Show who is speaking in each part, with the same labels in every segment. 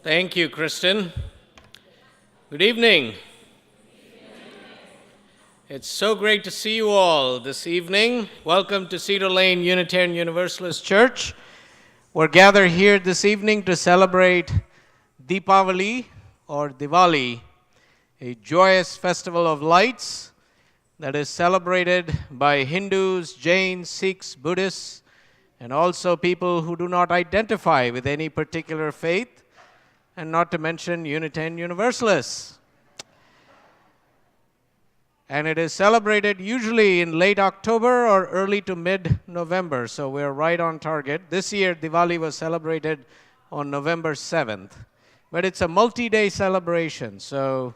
Speaker 1: Thank you, Kristen. Good evening. It's so great to see you all this evening. Welcome to Cedar Lane Unitarian Universalist Church. We're gathered here this evening to celebrate Deepavali or Diwali, a joyous festival of lights that is celebrated by Hindus, Jains, Sikhs, Buddhists, and also people who do not identify with any particular faith, and not to mention Unitarian Universalists. And it is celebrated usually in late October or early to mid-November, so we're right on target. This year, Diwali was celebrated on November 7th. But it's a multi-day celebration, so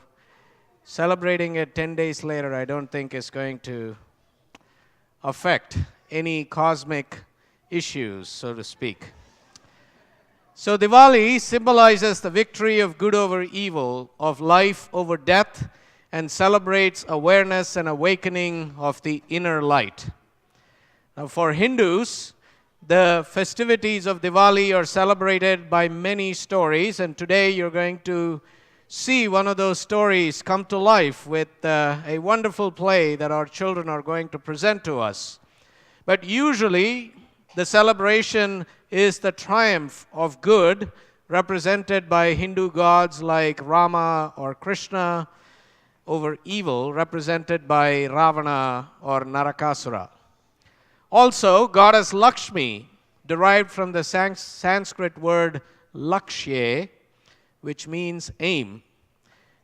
Speaker 1: celebrating it 10 days later I don't think is going to affect any cosmic issues, so to speak. So Diwali symbolizes the victory of good over evil, of life over death, and celebrates awareness and awakening of the inner light. Now for Hindus, the festivities of Diwali are celebrated by many stories, and today you're going to see one of those stories come to life with a wonderful play that our children are going to present to us. But usually the celebration is the triumph of good, represented by Hindu gods like Rama or Krishna, over evil, represented by Ravana or Narakasura. Also, goddess Lakshmi, derived from the Sanskrit word lakshye, which means aim,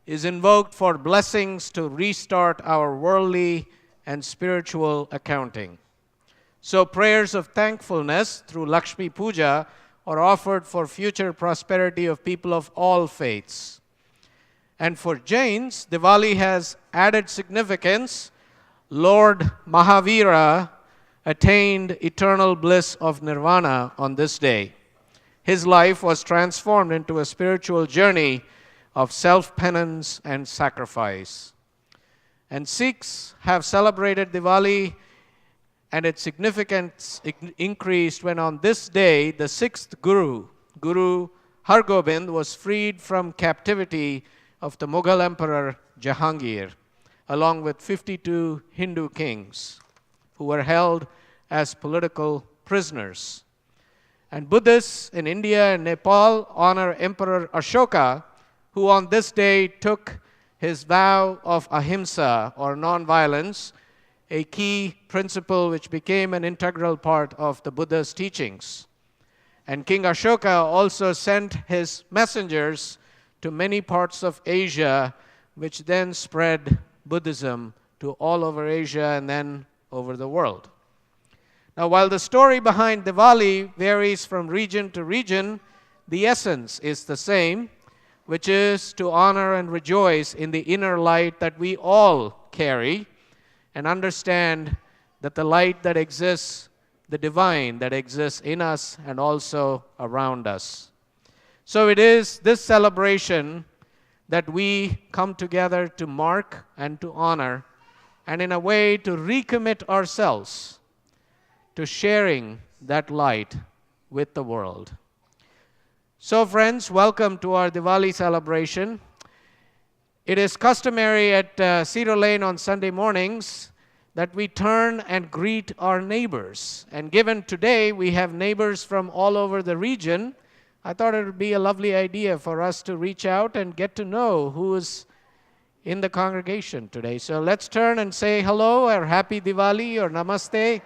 Speaker 1: is invoked for blessings to restart our worldly and spiritual accounting. So prayers of thankfulness through Lakshmi Puja are offered for future prosperity of people of all faiths. And for Jains, Diwali has added significance. Lord Mahavira attained eternal bliss of nirvana on this day. His life was transformed into a spiritual journey of self-penance and sacrifice. And Sikhs have celebrated Diwali, and its significance increased when on this day, the sixth Guru, Guru Hargobind, was freed from captivity of the Mughal Emperor Jahangir, along with 52 Hindu kings who were held as political prisoners. And Buddhists in India and Nepal honor Emperor Ashoka, who on this day took his vow of ahimsa or non-violence, a key principle which became an integral part of the Buddha's teachings. And King Ashoka also sent his messengers to many parts of Asia, which then spread Buddhism to all over Asia and then over the world. Now, while the story behind Diwali varies from region to region, the essence is the same, which is to honor and rejoice in the inner light that we all carry, and understand that the light that exists, the divine that exists in us and also around us. So it is this celebration that we come together to mark and to honor, and in a way to recommit ourselves to sharing that light with the world. So friends, welcome to our Diwali celebration. It is customary at Cedar Lane on Sunday mornings that we turn and greet our neighbors. And given today we have neighbors from all over the region, I thought it would be a lovely idea for us to reach out and get to know who is in the congregation today. So let's turn and say hello or happy Diwali or namaste.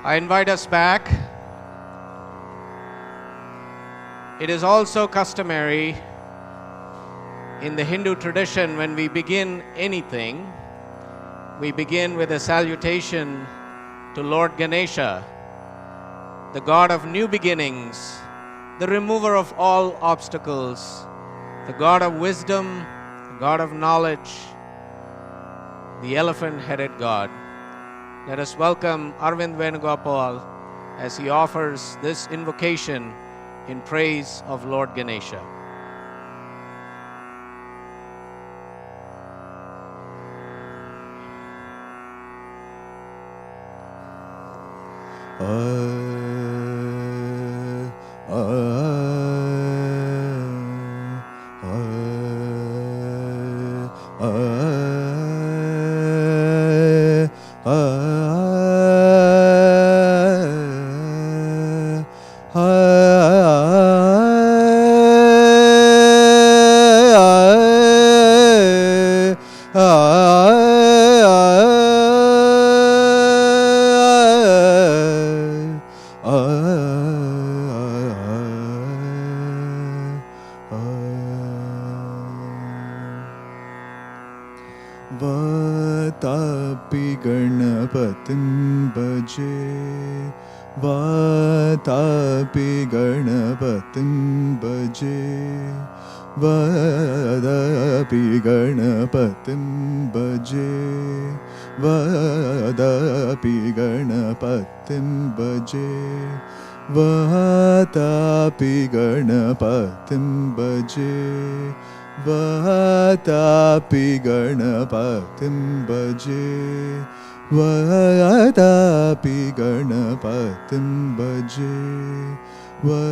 Speaker 1: I invite us back. It is also customary in the Hindu tradition, when we begin anything, we begin with a salutation to Lord Ganesha, the God of new beginnings, the remover of all obstacles, the God of wisdom, the God of knowledge, the elephant-headed God. Let us welcome Arvind Venugopal as he offers this invocation in praise of Lord Ganesha.
Speaker 2: Vatapi Ganapatim Bhaje, Vatapi Ganapatim Bhaje, Vadapi Ganapatim Bhaje, Vadapi Ganapatim Bhaje, Vatapi Ganapatim Bhaje, Vatapi Ganapatim Bhaje, Vatapi Ganapatim Bhaje,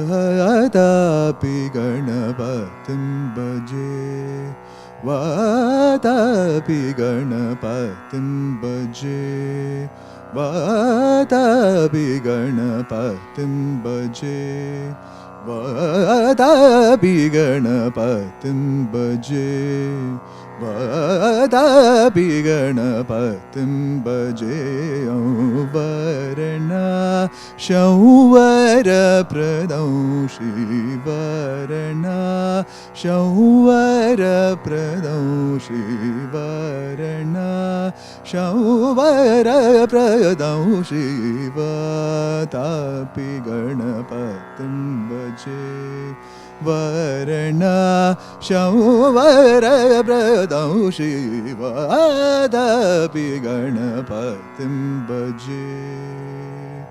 Speaker 2: Vatapi Ganapatim Bhaje, Vatapi Ganapatim Bhaje, Vatapi Ganapatim Bhaje, Vatapi Ganapatim Bhaje, Vatapi Ganapatim Bhaje, Varana Shauvara Pradam Shivarana Shauvara Pradam Shivarana Shauvara Pradam Shivatapi Ganapatim Bhaje, Varana Shauvara Pradam Shivatapi Ganapatim Bhaje.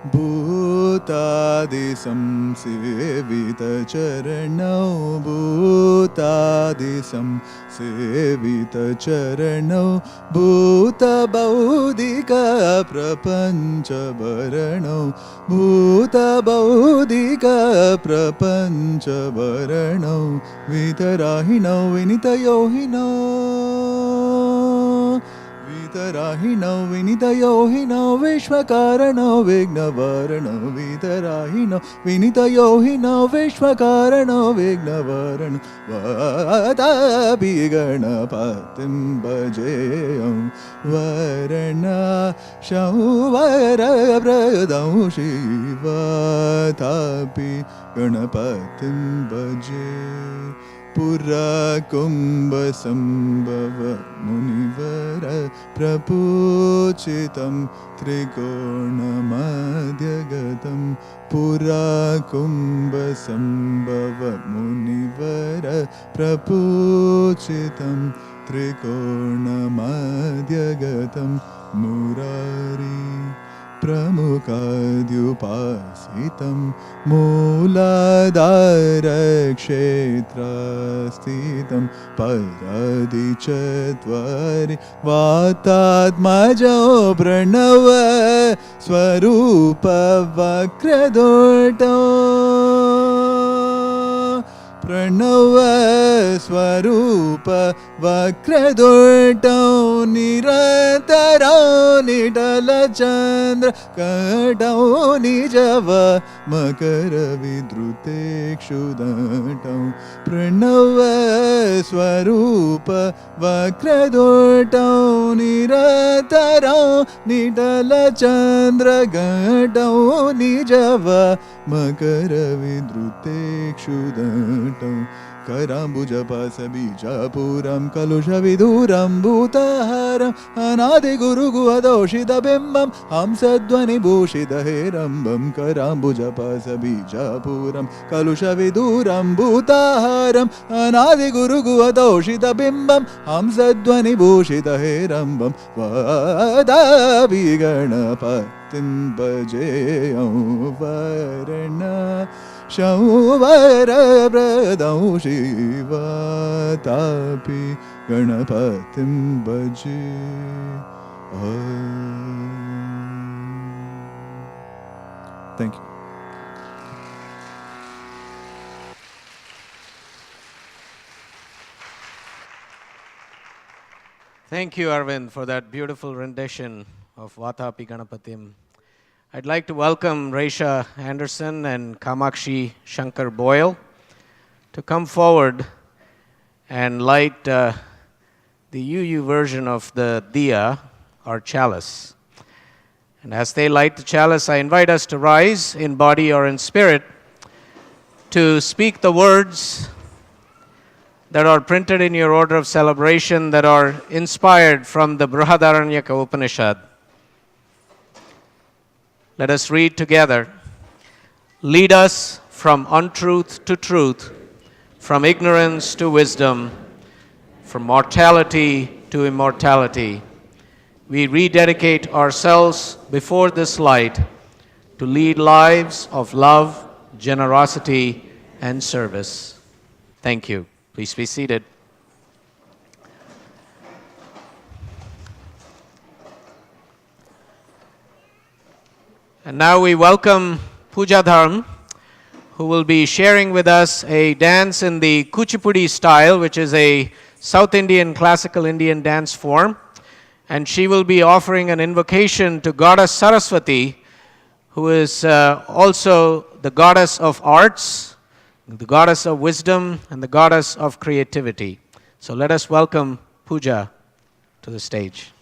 Speaker 2: Bhutadisam sevita charanau, Bhutadisam sevita charanau, Bhuta baudika prapancha varanau, Bhuta baudika prapancha varanau, Vitarahinau vinitayohinau, Vitarahinau vinitayohinau, Vishwakaranau vignavaranau, Vitarahinau vinitayohinau, Vishwakaranau vignavaranau, Vatapi Ganapatim Bhaje, Varana Shauvara Pradam Shivatapi Ganapatim Bhaje, Pura Kumbha Sambhava Munivara Prapuchitam Trikona Madhyagatam, Pura Kumbha Sambhava Munivara Prapuchitam Trikona Madhyagatam, Murari Pramukadyupasitam Mooladhara Kshetrastitam Paradichatvari Vatadmajo Pranava Swarupa Vakradurto Pranav स्वरूप वक्रदुष्टौ निरतरौ needle Chandra कटौ निजव मकर विद्रुतेक्षुदटौ प्रणव स्वरूप वक्रदुष्टौ निरतरौ needle Chandra घटौ निजव मकर विद्रुतेक्षुदटौ कराम्बुजपाशबीजापुरं कलुषविदूरं भूतहरम् अनादिगुरुगुहदोषितबिम्बं हंसध्वनिभूषितहेरम्बं कराम्बुजपाशबीजापुरं कलुषविदूरं भूतहरम् अनादिगुरुगुहदोषितबिम्बं हंसध्वनिभूषितहेरम्बं वदामि गणपतिं भजेयं वरण शौवरप्रदौ शिवतापि गणपतिं भजे Thank you.
Speaker 1: Thank you, Arvind, for that beautiful rendition of Vatapi Ganapatim. I'd like to welcome Resha Anderson and Kamakshi Shankar Boyle to come forward and light the UU version of the Diya, or chalice. And as they light the chalice, I invite us to rise in body or in spirit to speak the words that are printed in your order of celebration that are inspired from the Brihadaranyaka Upanishad. Let us read together. Lead us from untruth to truth, from ignorance to wisdom, from mortality to immortality. We rededicate ourselves before this light to lead lives of love, generosity, and service. Thank you. Please be seated. And now we welcome Pooja Dharm, who will be sharing with us a dance in the Kuchipudi style, which is a South Indian classical Indian dance form. And she will be offering an invocation to Goddess Saraswati, who is also the goddess of arts, the goddess of wisdom, and the goddess of creativity. So let us welcome Pooja to the stage.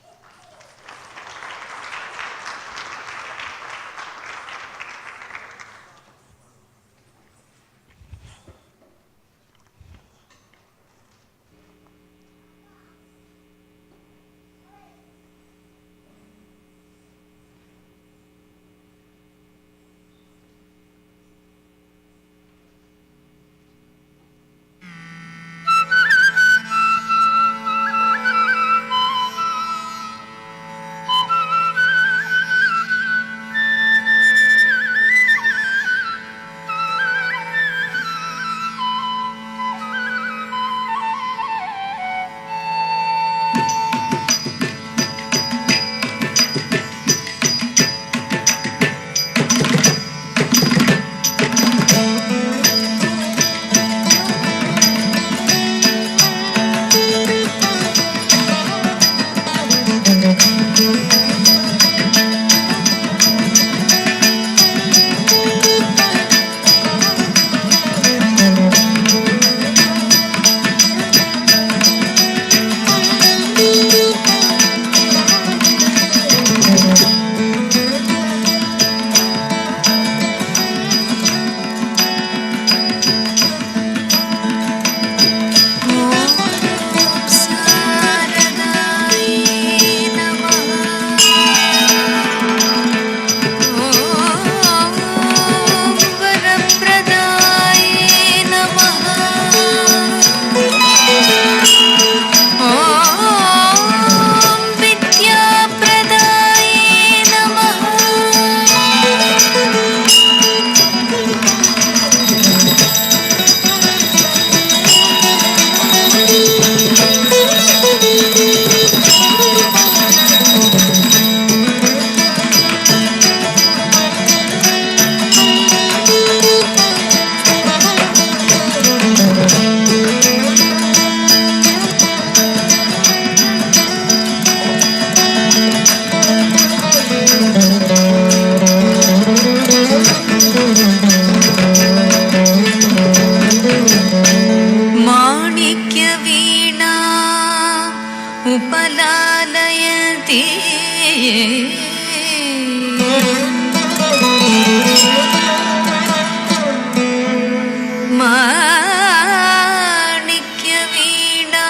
Speaker 3: माणिक्यवीणा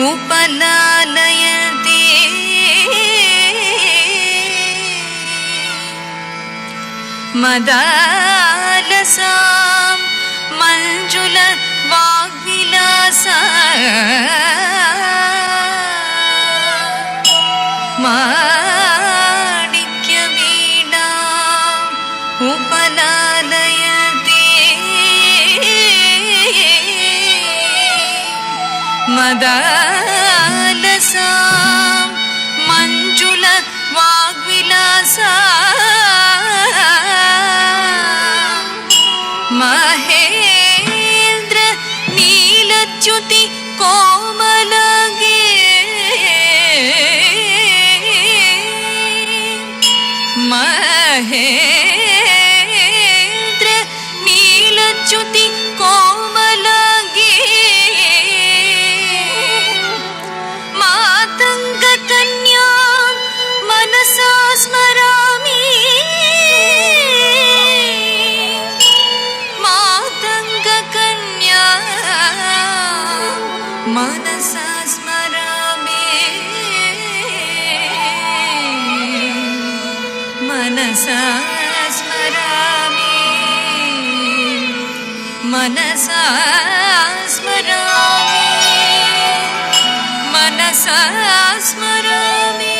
Speaker 3: उपलालयते मदालसां मंजुल वाग्विलासा माणिक्यवीणा उपलालयते मदालसां मंजुल वाग्विलासा महेन्द्र नीलच्युति कोमलगे महेन्द्र नीलच्युति कोमलगे मातंग कन्या मनसा स्मरामि मनसा स्मरामि मनसा स्मरामि मनसा स्मरामि मनसा स्मरामि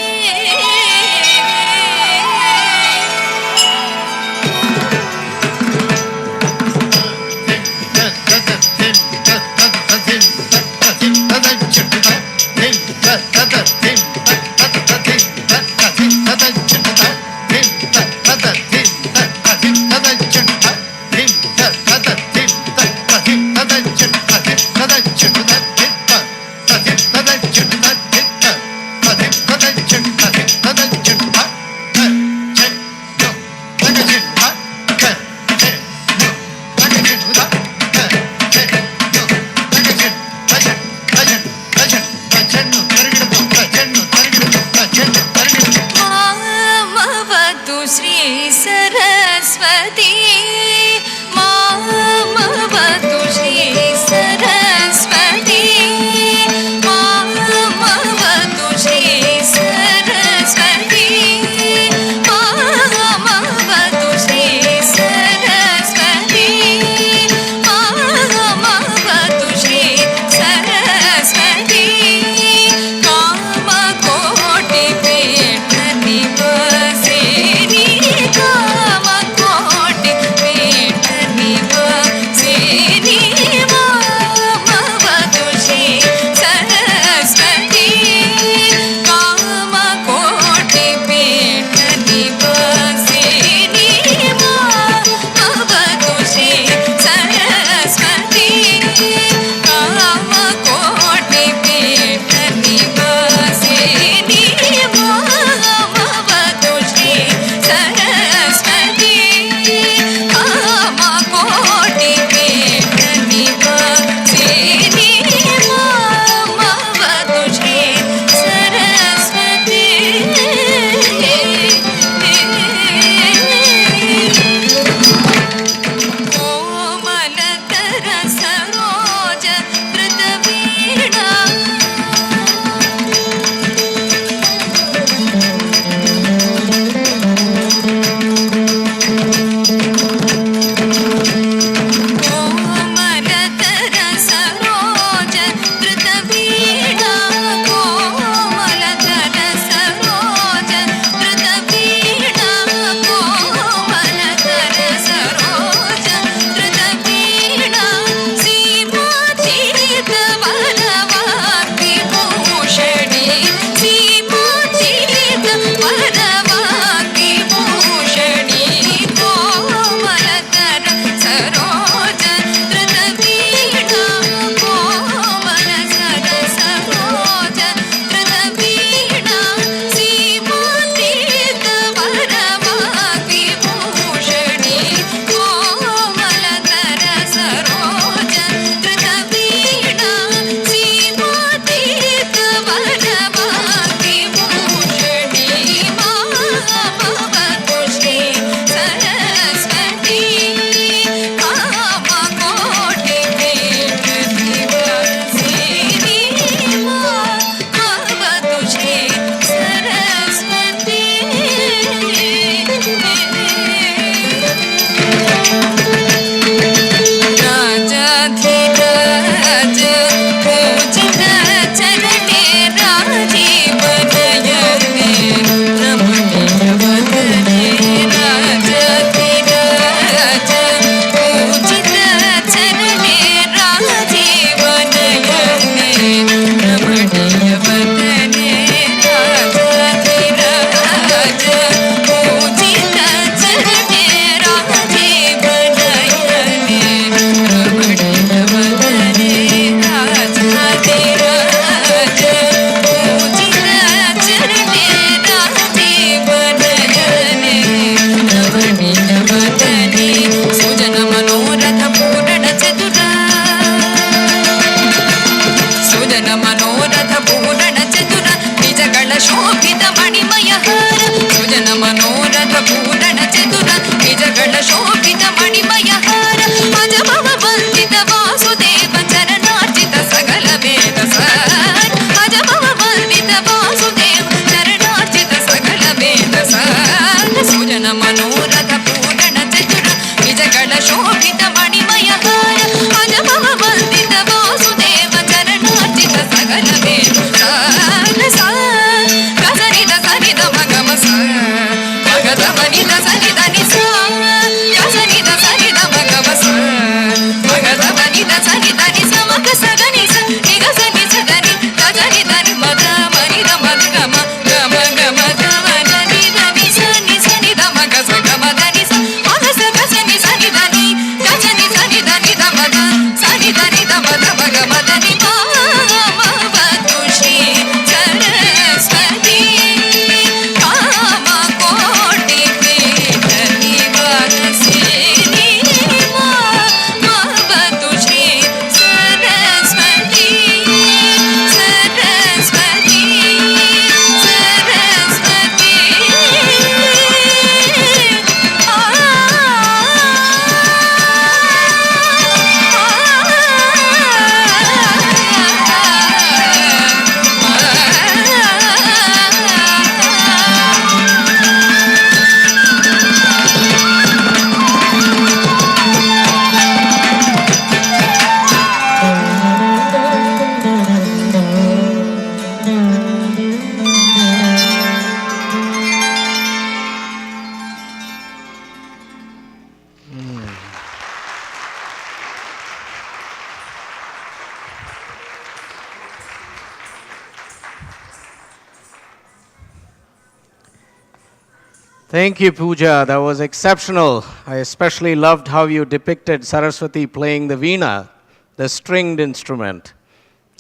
Speaker 1: Thank you, Pooja. That was exceptional. I especially loved how you depicted Saraswati playing the veena, the stringed instrument.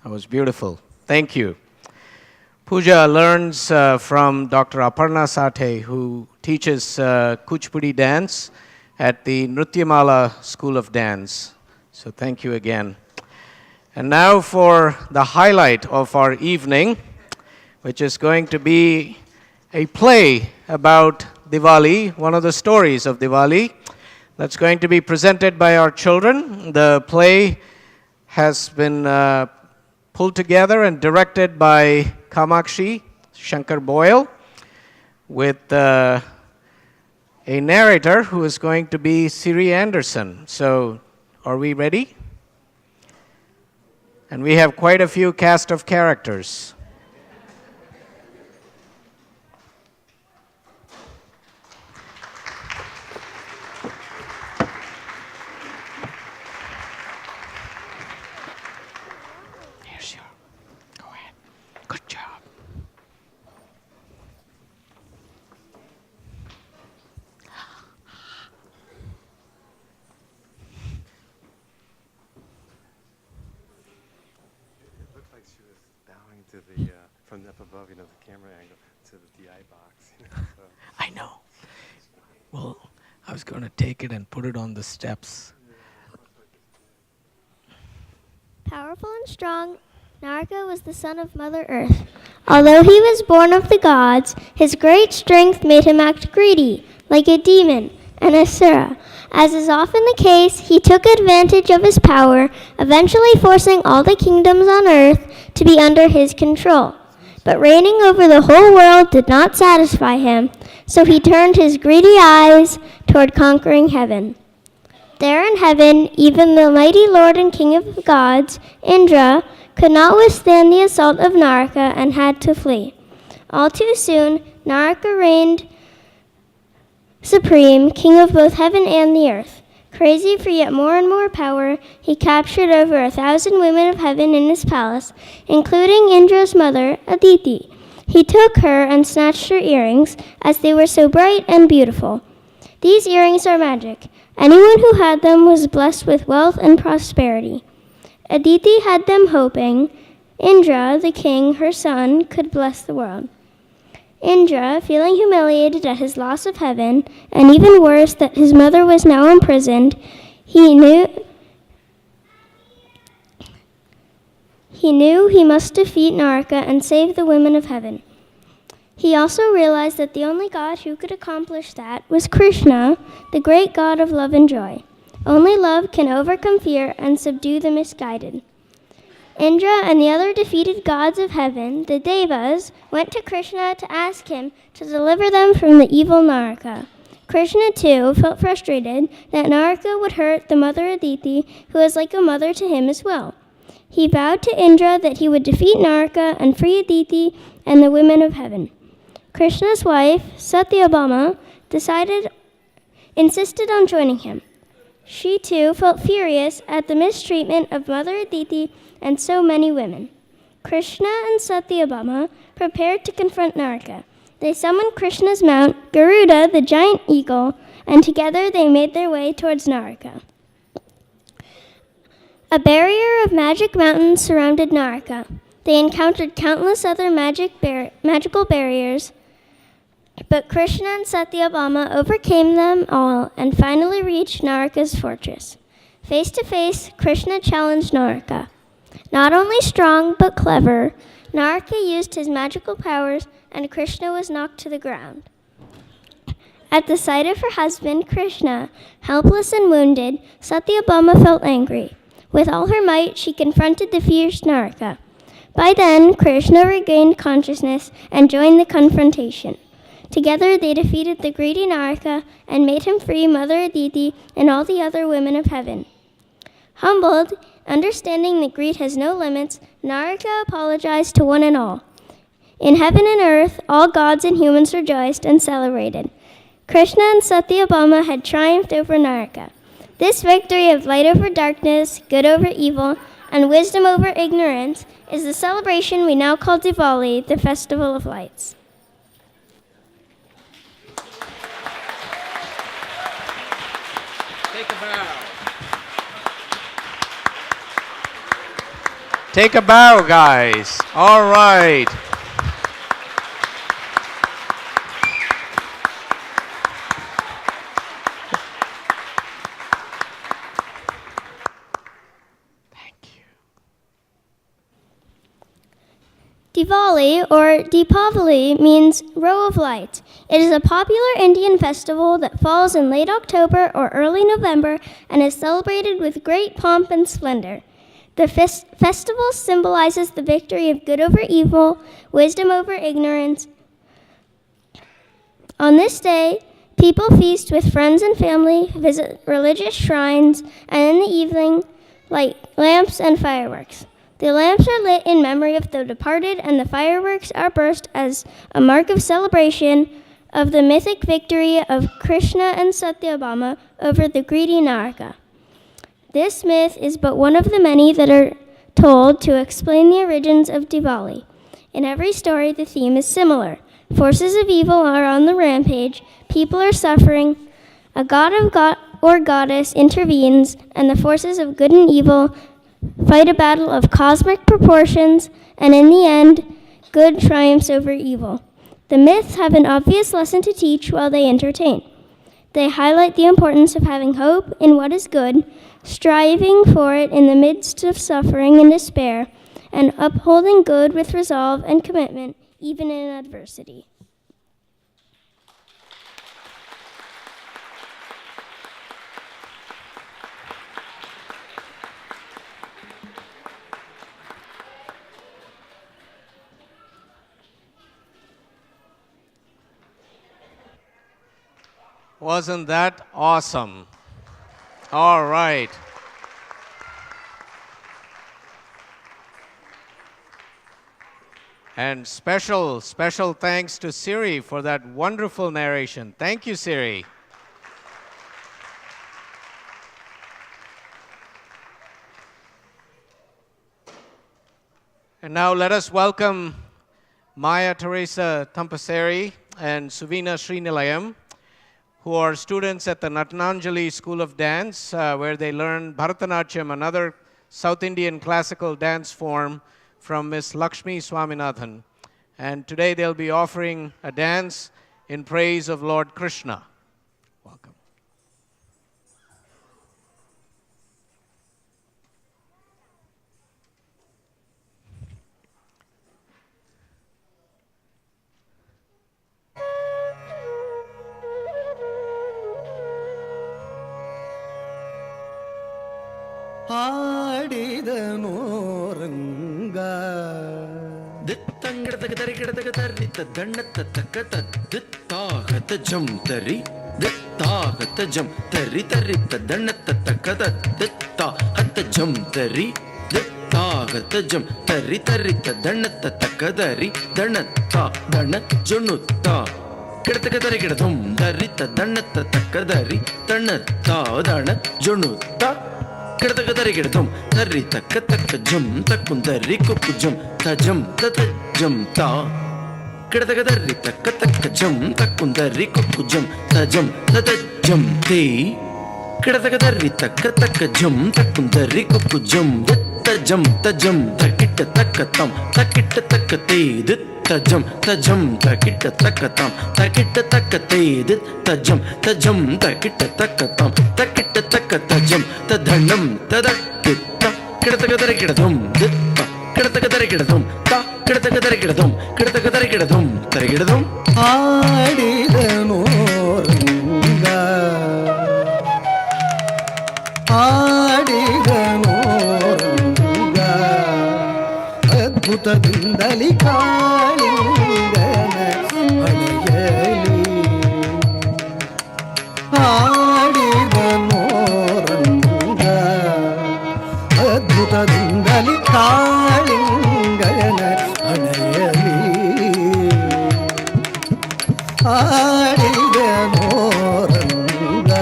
Speaker 1: That was beautiful. Thank you. Pooja learns from Dr. Aparna Sathe, who teaches Kuchipudi dance at the Nrutyamala School of Dance. So thank you again. And now for the highlight of our evening, which is going to be a play about Diwali, one of the stories of Diwali, that's going to be presented by our children. The play has been pulled together and directed by Kamakshi Shankar Boyle, with a narrator who is going to be Siri Anderson. So, are we ready? And we have quite a few cast of characters. Here's your. Go ahead. Good job.
Speaker 4: To the from up above, the camera angle to the DI box. So.
Speaker 1: I know. Well, I was going to take it and put it on the steps.
Speaker 5: Powerful and strong, Naraka was the son of Mother Earth. Although he was born of the gods, his great strength made him act greedy, like a demon, an asura. As is often the case, he took advantage of his power, eventually forcing all the kingdoms on earth to be under his control. But reigning over the whole world did not satisfy him, so he turned his greedy eyes toward conquering heaven. There in heaven, even the mighty Lord and King of the gods, Indra, could not withstand the assault of Naraka and had to flee. All too soon, Naraka reigned supreme, king of both heaven and the earth. Crazy for yet more and more power, he captured over 1,000 women of heaven in his palace, including Indra's mother, Aditi. He took her and snatched her earrings, as they were so bright and beautiful. These earrings are magic. Anyone who had them was blessed with wealth and prosperity. Aditi had them hoping Indra, the king, her son, could bless the world. Indra, feeling humiliated at his loss of heaven, and even worse that his mother was now imprisoned, he knew he must defeat Naraka and save the women of heaven. He also realized that the only God who could accomplish that was Krishna, the great God of love and joy. Only love can overcome fear and subdue the misguided. Indra and the other defeated gods of heaven, the Devas, went to Krishna to ask him to deliver them from the evil Naraka. Krishna, too, felt frustrated that Naraka would hurt the mother Aditi, who was like a mother to him as well. He vowed to Indra that he would defeat Naraka and free Aditi and the women of heaven. Krishna's wife, Satyabhama, insisted on joining him. She too felt furious at the mistreatment of Mother Aditi and so many women. Krishna and Satyabhama prepared to confront Naraka. They summoned Krishna's mount, Garuda, the giant eagle, and together they made their way towards Naraka. A barrier of magic mountains surrounded Naraka. They encountered countless other magical barriers, but Krishna and Satyabhama overcame them all and finally reached Naraka's fortress. Face to face, Krishna challenged Naraka. Not only strong, but clever, Naraka used his magical powers and Krishna was knocked to the ground. At the sight of her husband, Krishna, helpless and wounded, Satyabhama felt angry. With all her might, she confronted the fierce Naraka. By then, Krishna regained consciousness and joined the confrontation. Together, they defeated the greedy Naraka and made him free Mother Aditi and all the other women of heaven. Humbled, understanding that greed has no limits, Naraka apologized to one and all. In heaven and earth, all gods and humans rejoiced and celebrated. Krishna and Satyabhama had triumphed over Naraka. This victory of light over darkness, good over evil, and wisdom over ignorance is the celebration we now call Diwali, the Festival of Lights.
Speaker 1: Take a bow. Take a bow, guys. All right.
Speaker 5: Diwali, or Deepavali, means row of lights. It is a popular Indian festival that falls in late October or early November and is celebrated with great pomp and splendor. The festival symbolizes the victory of good over evil, wisdom over ignorance. On this day, people feast with friends and family, visit religious shrines, and in the evening, light lamps and fireworks. The lamps are lit in memory of the departed, and the fireworks are burst as a mark of celebration of the mythic victory of Krishna and Satyabhama over the greedy Naraka. This myth is but one of the many that are told to explain the origins of Diwali. In every story, the theme is similar. Forces of evil are on the rampage, people are suffering, a god or goddess intervenes, and the forces of good and evil fight a battle of cosmic proportions, and in the end, good triumphs over evil. The myths have an obvious lesson to teach while they entertain. They highlight the importance of having hope in what is good, striving for it in the midst of suffering and despair, and upholding good with resolve and commitment, even in adversity.
Speaker 1: Wasn't that awesome? All right. And special thanks to Siri for that wonderful narration. Thank you, Siri. And now let us welcome Maya Teresa Tampaseri and Suvina Srinilayam, who are students at the Natnanjali School of Dance, where they learn Bharatanatyam, another South Indian classical dance form, from Miss Lakshmi Swaminathan. And today they'll be offering a dance in praise of Lord Krishna. Welcome.
Speaker 6: ಆಡಿದನೋ ರಂಗ ದಿತ್ತಂಗಡತಗ ತರಿಗಿಡತಗ ತರ್ರಿತ ದಣ್ಣತ್ತ ತಕ್ಕತ ದಿತ್ತಾಗತ ಜಂ ತರಿ ದಿತ್ತಾಗತ ಜಂ ತರಿ ತರಿತ ದಣ್ಣತ್ತ ತಕ್ಕದ ದಿತ್ತಾಗತ ಜಂ ತರಿ ದಿತ್ತ ದಿತ್ತಾಗತ ಜಂ ತರಿ ತರಿತ ದಣ್ಣತ್ತ ತಕ್ಕದರಿ ದಣತ್ತ ದಣ ಜುಣುತ್ತ ಕಿಡತಕ ತರಿ ಕಿಡದುಂ ದರಿತ ದಣ್ಣತ್ತ ತಕ್ಕದರಿ ದಣತ್ತ ದಣ ಜುಣುತ್ತ ಕಿಡತಕ ತರಿ ಕಿಡದುಂ ತರಿ ತಕ್ಕ ತಕ್ಕ ಜಂ ತಕ್ಕುಂದರಿ ಕುಕ್ಕು ಜಂ ತಜಂ ತತ ಜಂ ತಾ ಕಿಡತಕ ತರಿ ತಕ್ಕ ತಕ್ಕ ಜಂ ತಕ್ಕುಂದರಿ ಕುಕ್ಕು ಜಂ ತಜಂ ತತ ಜಂ ತೇ ಕಿಡತಕ ತರಿ ತಕ್ಕ ತಕ್ಕ ಜಂ ತಕ್ಕುಂದರಿ ಕುಕ್ಕು ಜಂ ತಜಂ ತಜಂ ತಕಿಟ್ಟ ತಕ್ಕ ತಂ ತಕಿಟ್ಟ ತಕ್ಕ ತೇ ತಜಂ ತಜಂ ತಕಿಟ್ಟ ತಕ್ಕ ತಂ ತಕಿಟ್ಟ ತಕ್ಕ ತೇ ತಜಂ ತಜಂ ತಕಿಟ್ಟ ತಕ್ಕ ತಂ ತಕಿಟ್ಟ ತಕ್ಕ ತಜಂ ತಧಣ್ಣಂ ತದಟ್ಟಿತ್ತ ಕಿಡತಕ ತರಿ ಕಿಡದುಂ ದಿತ್ತ ಕಿಡತಕ ತರಿ ಕಿಡದುಂ ತ ಕಿಡತಕ ತರಿ ಕಿಡದುಂ ಕಿಡತಕ ತರಿ ಕಿಡದುಂ ತರಿ ಕಿಡದುಂ
Speaker 7: ಆಡಿದನು ರಂಗ ಆಡಿದನು ರಂಗ ಅದ್ಭುತದಿಂದಲಿ ಕಾಳಿಂಗನ ಹಣೆಯಲಿ ಆಡಿದನು ರಂಗ ಅದ್ಭುತದಿಂದಲಿ ಕಾಳಿಂಗನ ಹಣೆಯಲಿ ಆಡಿದನು ರಂಗ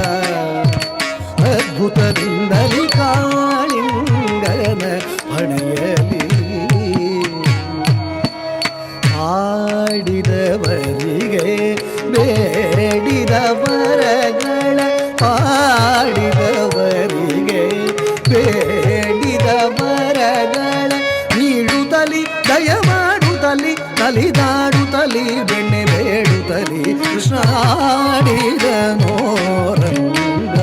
Speaker 7: ಅದ್ಭುತದಿಂದಲಿ ಕಾಳಿಂಗನ ಹಣೆಯಲಿ ಆಡಿದವರಿಗೆ ಬೇಡಿದ ವರಗಳ ಆಡಿದವರಿಗೆ ಬೇಡಿದ ವರಗಳ ನೀಡುತ್ತಲಿ ದಯ ಮಾಡುತ್ತಲಿ ತಲಿದಾಡುತ್ತಲಿ ಬೆಣ್ಣೆ ಬೇಡುತ್ತಲಿ ಕೃಷ್ಣ ಆಡಿದನೋ ರಂಗ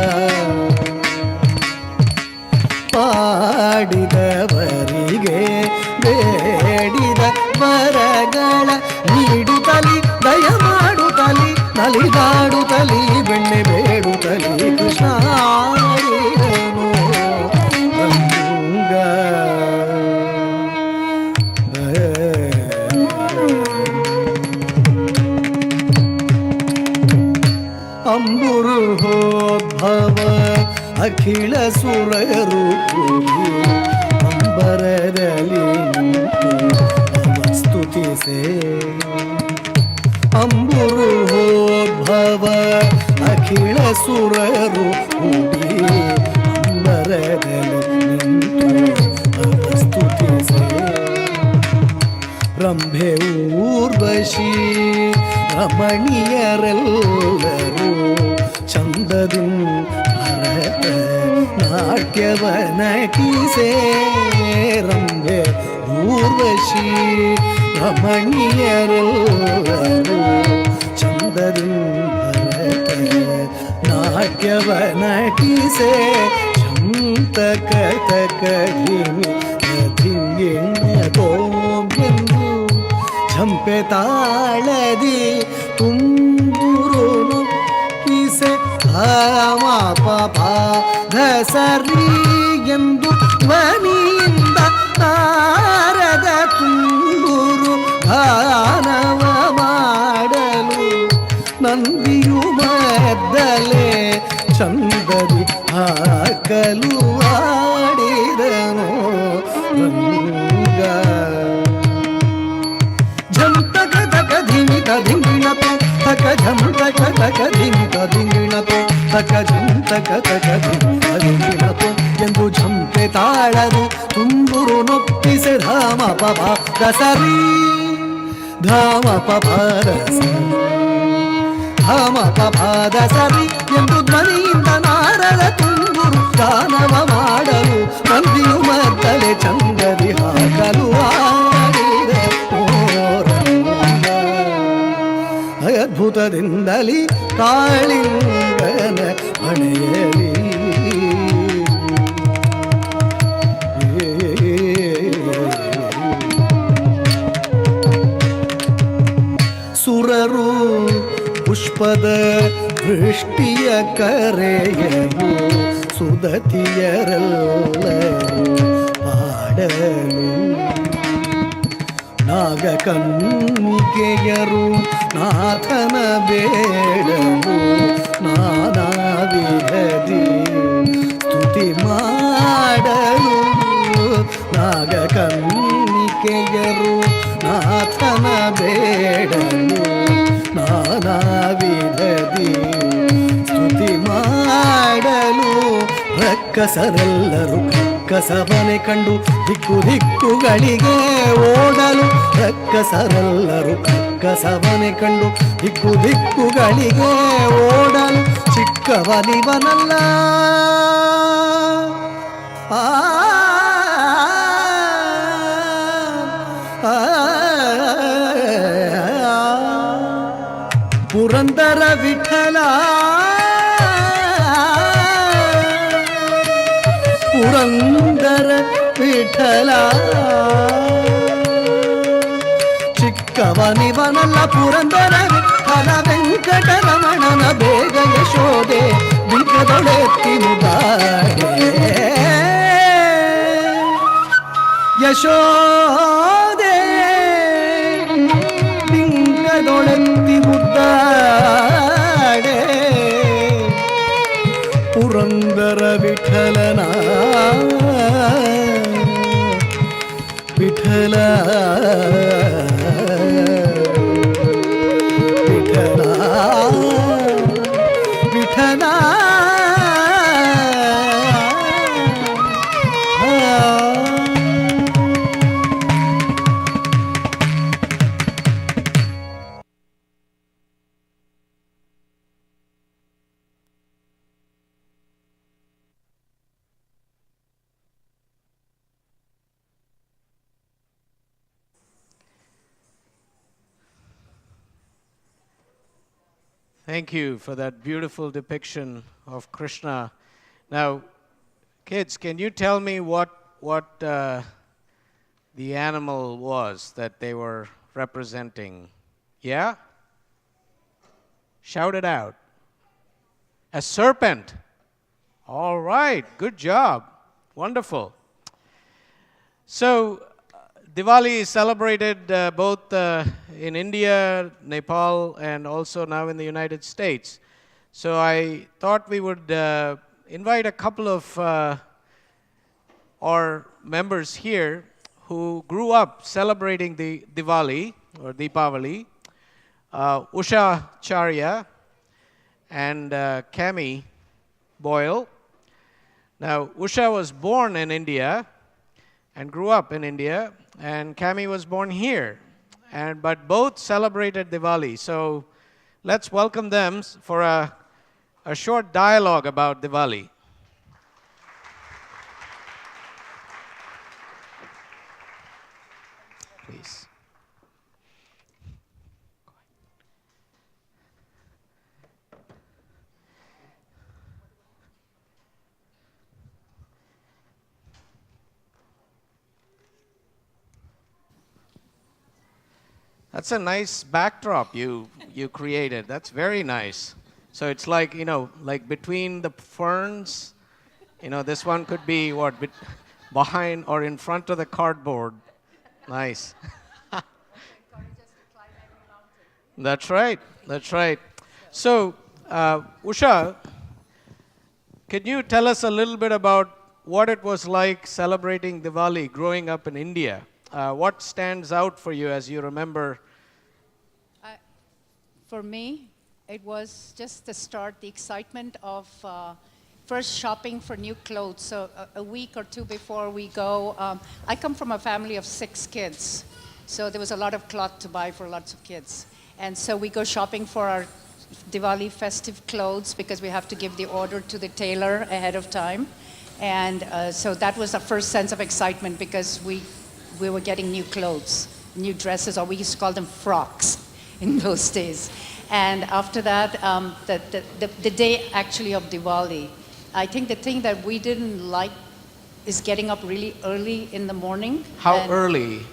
Speaker 7: ಪಾಡಿದವರಿಗೆ ಬೇಡಿದ ವರಗಳ ನೀಡುತ್ತಲಿ ದಯ ಮಾಡುತ್ತಲಿ ನಲಿದಾಡುತ್ತಲಿ ಬೆಣ್ಣೆ ಬೇಡುತ್ತಲಿ ಕೃಷ್ಣ ಆಡಿದನೋ ರಂಗ ಅಂಬುರುಹೋದ್ಭವ ಅಖಿಲ ಸುರರು ಕೂಡಿ ಅಂಬರದಲ್ಲಿ ನಿಂತು ಸ್ತುತಿಸೆ ಅಂಬುರುಹೋದ್ಭವ ಅಖಿಳ ಸುರರು ಕೂಡಿ ಅಂಬರದಲ್ಲಿ ನಿಂತು ಸ್ತುತಿಸೆ ರಂಭೆ ಊರ್ವಶಿ ರಮಣೀಯರೆಲ್ಲರೂ ಚಂದದಿ ಭರತ ನಾಟ್ಯವ ನಟಿಸೆ ರಂಭೆ ಊರ್ವಶಿ ರಮಣೀಯರೆಲ್ಲರೂ ಚಂದದಿ ಭರತ ನಾಟ್ಯವ ನಟಿಸೆ ಶಂತಕ ತಕಧಿಮಿ ಧಿಂಗಿಣತೋಂಬೆಂದು ಝಂಪೆ ತಾಳದಿ ತುಂಬುರು ನುಕ್ಕಿಸೆ ಧಾಮ ಧಸರಿ ಎಂದು ಧ್ವನಿಯಿಂದ ತಾರದ ತುಂಬುರು ಗಾನವ ಮಾಡಲು ನಂದಿಯು ಮದ್ದಲೆ ಚಂದದಿ ಹಾಕಲು ಆಡಿದನು ರಂಗ ಝಂ ತಕ ತಕ ಧಿಮಿತ ಧಿಂಗಿಣತೋ ತಕ ಝಂ ತಕ ತಕ ಧಿಮಿತ ಧಿಂಗಿಣತೋ ತಕ ಝಂ ತಕ ತಕ ಧಿಮಿತ ಧಿಂಗಿಣತೋ ಎಂದು ಝಂಪೆ ತಾಳದು ತುಂಬುರು ನೊಪ್ಪಿಸೆ ಧಾಮ ಪಪ ದಸರಿ ಧಾಮ ಪಪ ದಸರಿ ಧಾಮ ಪಪ ದಸರಿ ಎಂದು ಧ್ವನಿಯಿಂದ ನಾರದ ತುಂಬುರು ಗಾನವ ಮಾಡಲು ನಂದಿಯು ಮದ್ದಲೆ ಚಂದದಿ ಹಾಕಲು ಆಡಿದ ಅದ್ಭುತದಿಂದಲಿ ಕಾಳಿಂಗನ ಹಣೆಯಲಿ ಸುರರು ಪುಷ್ಪದ ವೃಷ್ಟಿಯ ಕರೆಯಲು ಸುದತಿಯರೆಲ್ಲರೂ ಪಾಡಲು ನಾಗಕನ್ನಿಕೆಯರು ನಾಥನ ಬೇಡಲು ನಾನಾ ವಿಧದಿ ಸ್ತುತಿ ಮಾಡಲು ನಾಗ ಆಕೆಯರು ನಾಥನ ಬೇಡಲು ನಾನಾ ವಿಧದಿ ಸ್ತುತಿ ಮಾಡಲು ರಕ್ಕಸರೆಲ್ಲರೂ ಕಸವನೆ ಕಂಡು ದಿಕ್ಕು ದಿಕ್ಕುಗಳಿಗೆ ಓಡಲು ರಕ್ಕಸರೆಲ್ಲರೂ ಕಸವನೆ ಕಂಡು ದಿಕ್ಕು ದಿಕ್ಕುಗಳಿಗೆ ಓಡಲು ಚಿಕ್ಕವನಿವನಲ್ಲ ಆ ಪುರಂದರ ವಿಠಲ ಪುರಂದರ ವಿಠಲ ಚಿಕ್ಕವನಿವನಲ್ಲ ಪುರಂದರ ವಿಠಲ ವೆಂಕಟರಮಣನ ಬೇಗ ಯಶೋದೆ ಬಿಂಕದೊಳೆತ್ತಿ ಮುದಾಡೆ ಯಶೋದೆ ಬಿಂಕದೊಳೆತ್ತಿ ಮುದ್ದಾಡೆ ಪುರಂದರ ವಿಠಲನ Vittala Vittala Vittala
Speaker 1: Thank you for that beautiful depiction of Krishna. Now, kids, can you tell me what the animal was that they were representing? Yeah? Shout it out. A serpent. All right, good job. Wonderful. So, Diwali is celebrated both in India, Nepal, and also now in the United States. So I thought we would invite a couple of our members here who grew up celebrating the Diwali or Deepavali, Usha Charya and Cami Boyle. Now, Usha was born in India and grew up in India, and Cami was born here, but both celebrated Diwali. So let's welcome them for a short dialogue about Diwali. Please. That's a nice backdrop you created. That's very nice. So it's like, like between the ferns, this one could be behind or in front of the cardboard. Nice. That's right. That's right. So, Usha, can you tell us a little bit about what it was like celebrating Diwali growing up in India? What stands out for you as you remember?
Speaker 8: For me, it was just the start, the excitement of first shopping for new clothes. So a week or two before we go, I come from a family of 6 kids. So there was a lot of cloth to buy for lots of kids. And so we go shopping for our Diwali festive clothes because we have to give the order to the tailor ahead of time. And so that was our first sense of excitement because we were getting new clothes, new dresses, or we used to call them frocks in those days. And after that, the day actually of Diwali, I think the thing that we didn't like is getting up really early in the morning.
Speaker 1: How early?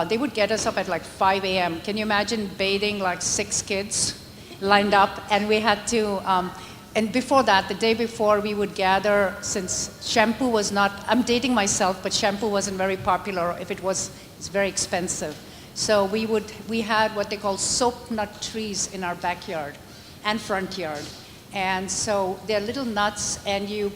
Speaker 8: They would get us up at like 5 a.m. Can you imagine bathing like 6 kids lined up? And we had to, and before that, the day before, we would gather, since shampoo was not, I'm dating myself, but shampoo wasn't very popular. If it was, it's very expensive. So we had what they call soap nut trees in our backyard and front yard. And so they're little nuts, and you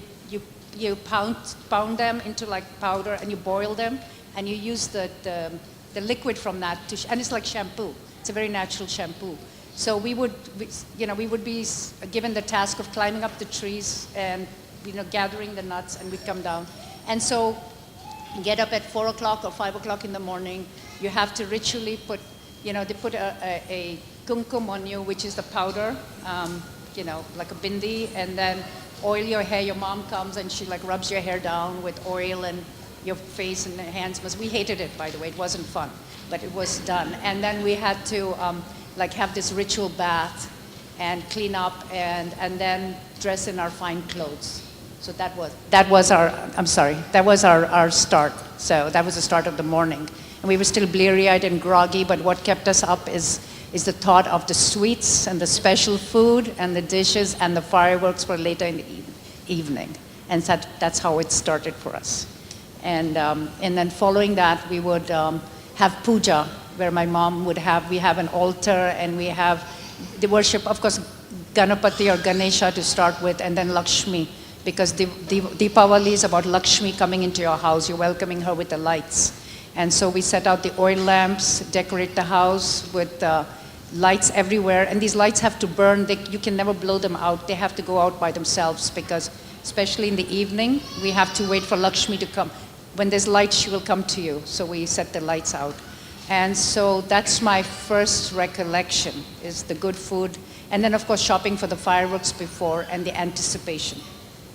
Speaker 8: pound them into like powder, and you boil them, and you use the liquid from that and it's like shampoo. It's a very natural shampoo. So we would be given the task of climbing up the trees and gathering the nuts, and we'd come down. And so get up at 4 o'clock or 5 o'clock in the morning. You have to ritually put, they put a kumkum on you, which is the powder, like a bindi, and then oil your hair. Your mom comes and she like rubs your hair down with oil and your face and hands. We hated it, by the way. It wasn't fun, but it was done. And then we had to have this ritual bath and clean up and then dress in our fine clothes. So that was our start. So that was the start of the morning. And we were still bleary-eyed and groggy, but what kept us up is the thought of the sweets and the special food and the dishes and the fireworks for later in the evening. And that's how it started for us. And then following that, we would have puja, where my mom we have an altar, and we have the worship, of course, Ganapati or Ganesha to start with, and then Lakshmi, because Deepavali is about Lakshmi coming into your house. You're welcoming her with the lights. And so we set out the oil lamps, decorate the house with lights everywhere. And these lights have to burn. You can never blow them out. They have to go out by themselves, because especially in the evening, we have to wait for Lakshmi to come. When there's light, she will come to you. So we set the lights out. And so that's my first recollection, is the good food. And then, of course, shopping for the fireworks before, and the anticipation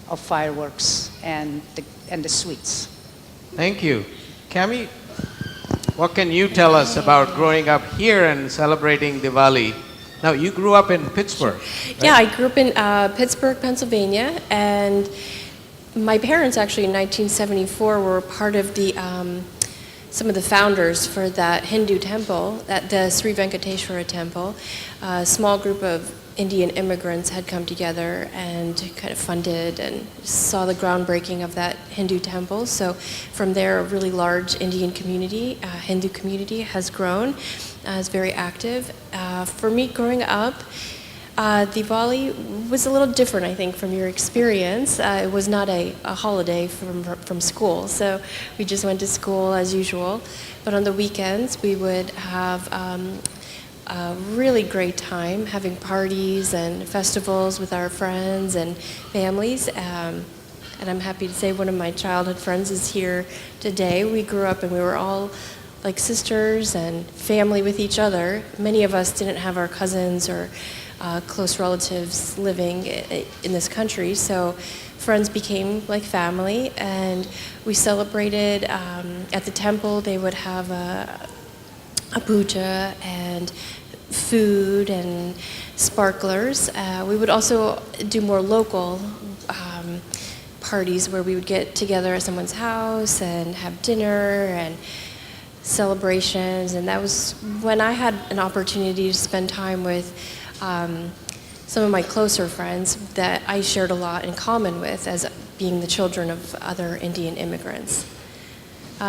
Speaker 8: of fireworks and the sweets.
Speaker 1: Thank you. Cami, what can you tell us about growing up here and celebrating Diwali? Now, you grew up in Pittsburgh, right?
Speaker 9: Yeah, I grew up in Pittsburgh, Pennsylvania, and my parents actually in 1974 were part of some of the founders for that Hindu temple, the Sri Venkateshwara temple. A small group of Indian immigrants had come together and kind of funded and saw the groundbreaking of that Hindu temple. So from there, a really large Indian community, Hindu community, has grown, is very active. For me, growing up, Diwali was a little different, I think, from your experience. It was not a holiday from school, so we just went to school as usual. But on the weekends, we would have a really great time having parties and festivals with our friends and families. And I'm happy to say one of my childhood friends is here today. We grew up and we were all like sisters and family with each other. Many of us didn't have our cousins or close relatives living in this country, so friends became like family, and we celebrated at the temple. They would have a puja and food and sparklers. We would also do more local parties where we would get together at someone's house and have dinner and celebrations, and that was when I had an opportunity to spend time with some of my closer friends that I shared a lot in common with as being the children of other Indian immigrants.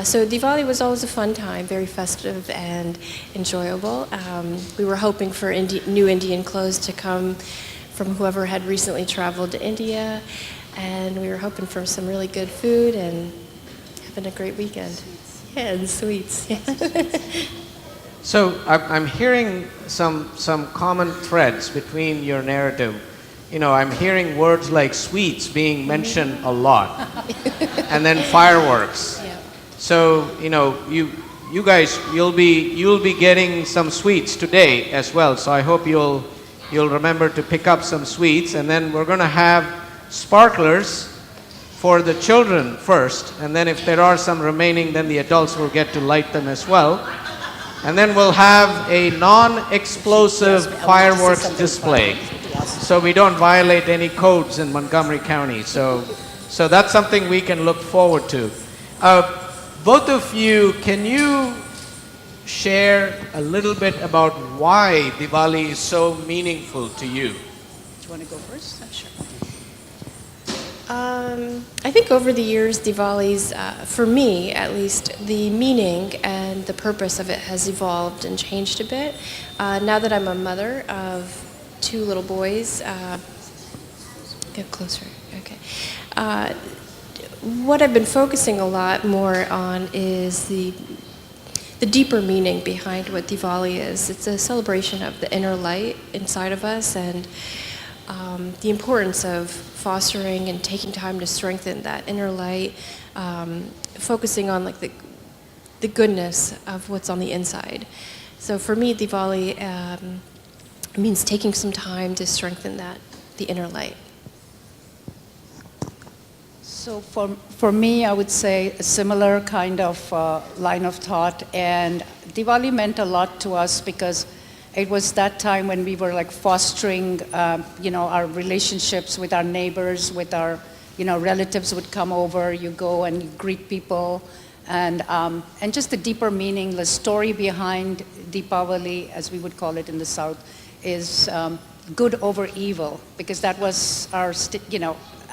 Speaker 9: So Diwali was always a fun time, very festive and enjoyable. We were hoping for new Indian clothes to come from whoever had recently traveled to India, and we were hoping for some really good food and having a great weekend. Yeah, and sweets. Yeah.
Speaker 1: So I'm hearing some common threads between your narrative. I'm hearing words like sweets being mentioned a lot, and then fireworks.
Speaker 9: Yeah.
Speaker 1: So you guys, you'll be getting some sweets today as well. So I hope you'll remember to pick up some sweets, and then we're going to have sparklers for the children first, and then if there are some remaining, then the adults will get to light them as well. And then we'll have a non-explosive fireworks display, so we don't violate any codes in Montgomery County. So that's something we can look forward to. Both of you, can you share a little bit about why Diwali is so meaningful to you?
Speaker 8: Do you want to go first? Sure.
Speaker 9: I think over the years, Diwali's, for me at least, the meaning and the purpose of it has evolved and changed a bit. Now that I'm a mother of 2 little boys, get closer, okay. what I've been focusing a lot more on is the deeper meaning behind what Diwali is. It's a celebration of the inner light inside of us, and the importance of fostering and taking time to strengthen that inner light, focusing on like the goodness of what's on the inside. So for me, Diwali means taking some time to strengthen the inner light.
Speaker 8: So for me, I would say a similar kind of line of thought. And Diwali meant a lot to us because it was that time when we were like fostering, our relationships with our neighbors, with our, relatives would come over. You go and you greet people, and just the deeper meaning, the story behind Deepavali, as we would call it in the South, is good over evil, because that was our,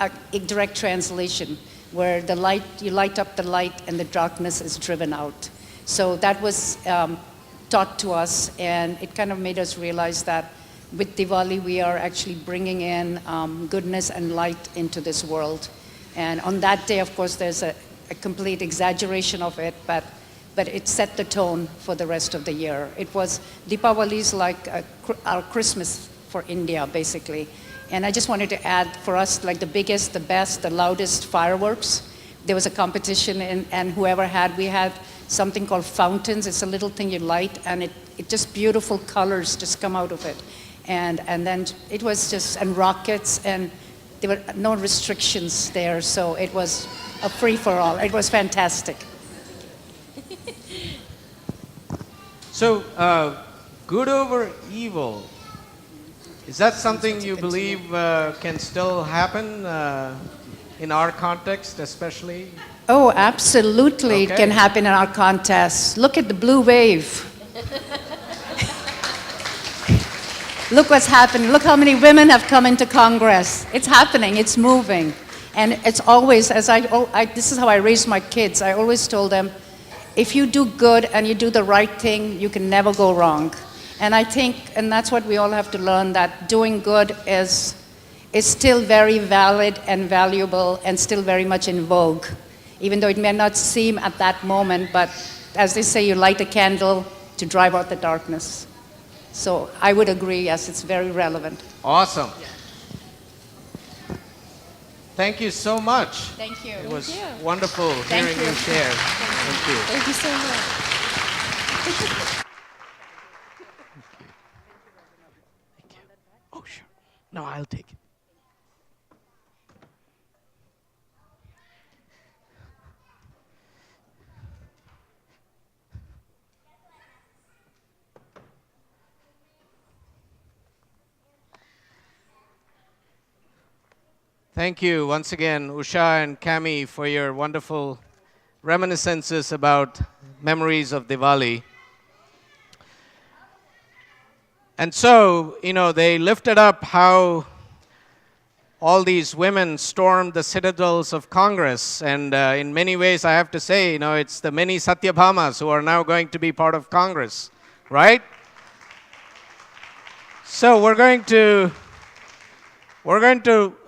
Speaker 8: a direct translation, where you light up the light and the darkness is driven out. So that was taught to us, and it kind of made us realize that with Diwali we are actually bringing in goodness and light into this world. And on that day, of course, there's a complete exaggeration of it, but it set the tone for the rest of the year. Deepavali is like our Christmas for India, basically. And I just wanted to add, for us, like the biggest, the best, the loudest fireworks. There was a competition, and we had something called fountains. It's a little thing you light, and it just beautiful colors just come out of it. And then it was just, and rockets, and there were no restrictions there, so it was a free-for-all. It was fantastic.
Speaker 1: So, good over evil. Is that something you believe can still happen in our context, especially?
Speaker 8: Oh, absolutely.
Speaker 1: Okay.
Speaker 8: It can happen in our context. Look at the blue wave. Look what's happening. Look how many women have come into Congress. It's happening. It's moving. And it's always, this is how I raised my kids. I always told them, if you do good and you do the right thing, you can never go wrong. And I think, and that's what we all have to learn, that doing good is still very valid and valuable and still very much in vogue, even though it may not seem at that moment, but as they say, you light a candle to drive out the darkness. So I would agree, yes, it's very relevant.
Speaker 1: Awesome. Thank you so much.
Speaker 8: Thank you.
Speaker 1: It was wonderful hearing you share. Thank you.
Speaker 9: Thank you so much.
Speaker 1: Oh, sure. No, I'll take it. Thank you once again, Usha and Cami, for your wonderful reminiscences about memories of Diwali. And so, they lifted up how all these women stormed the citadels of Congress. And in many ways, I have to say, it's the many Satyabhamas who are now going to be part of Congress, right? So we're going to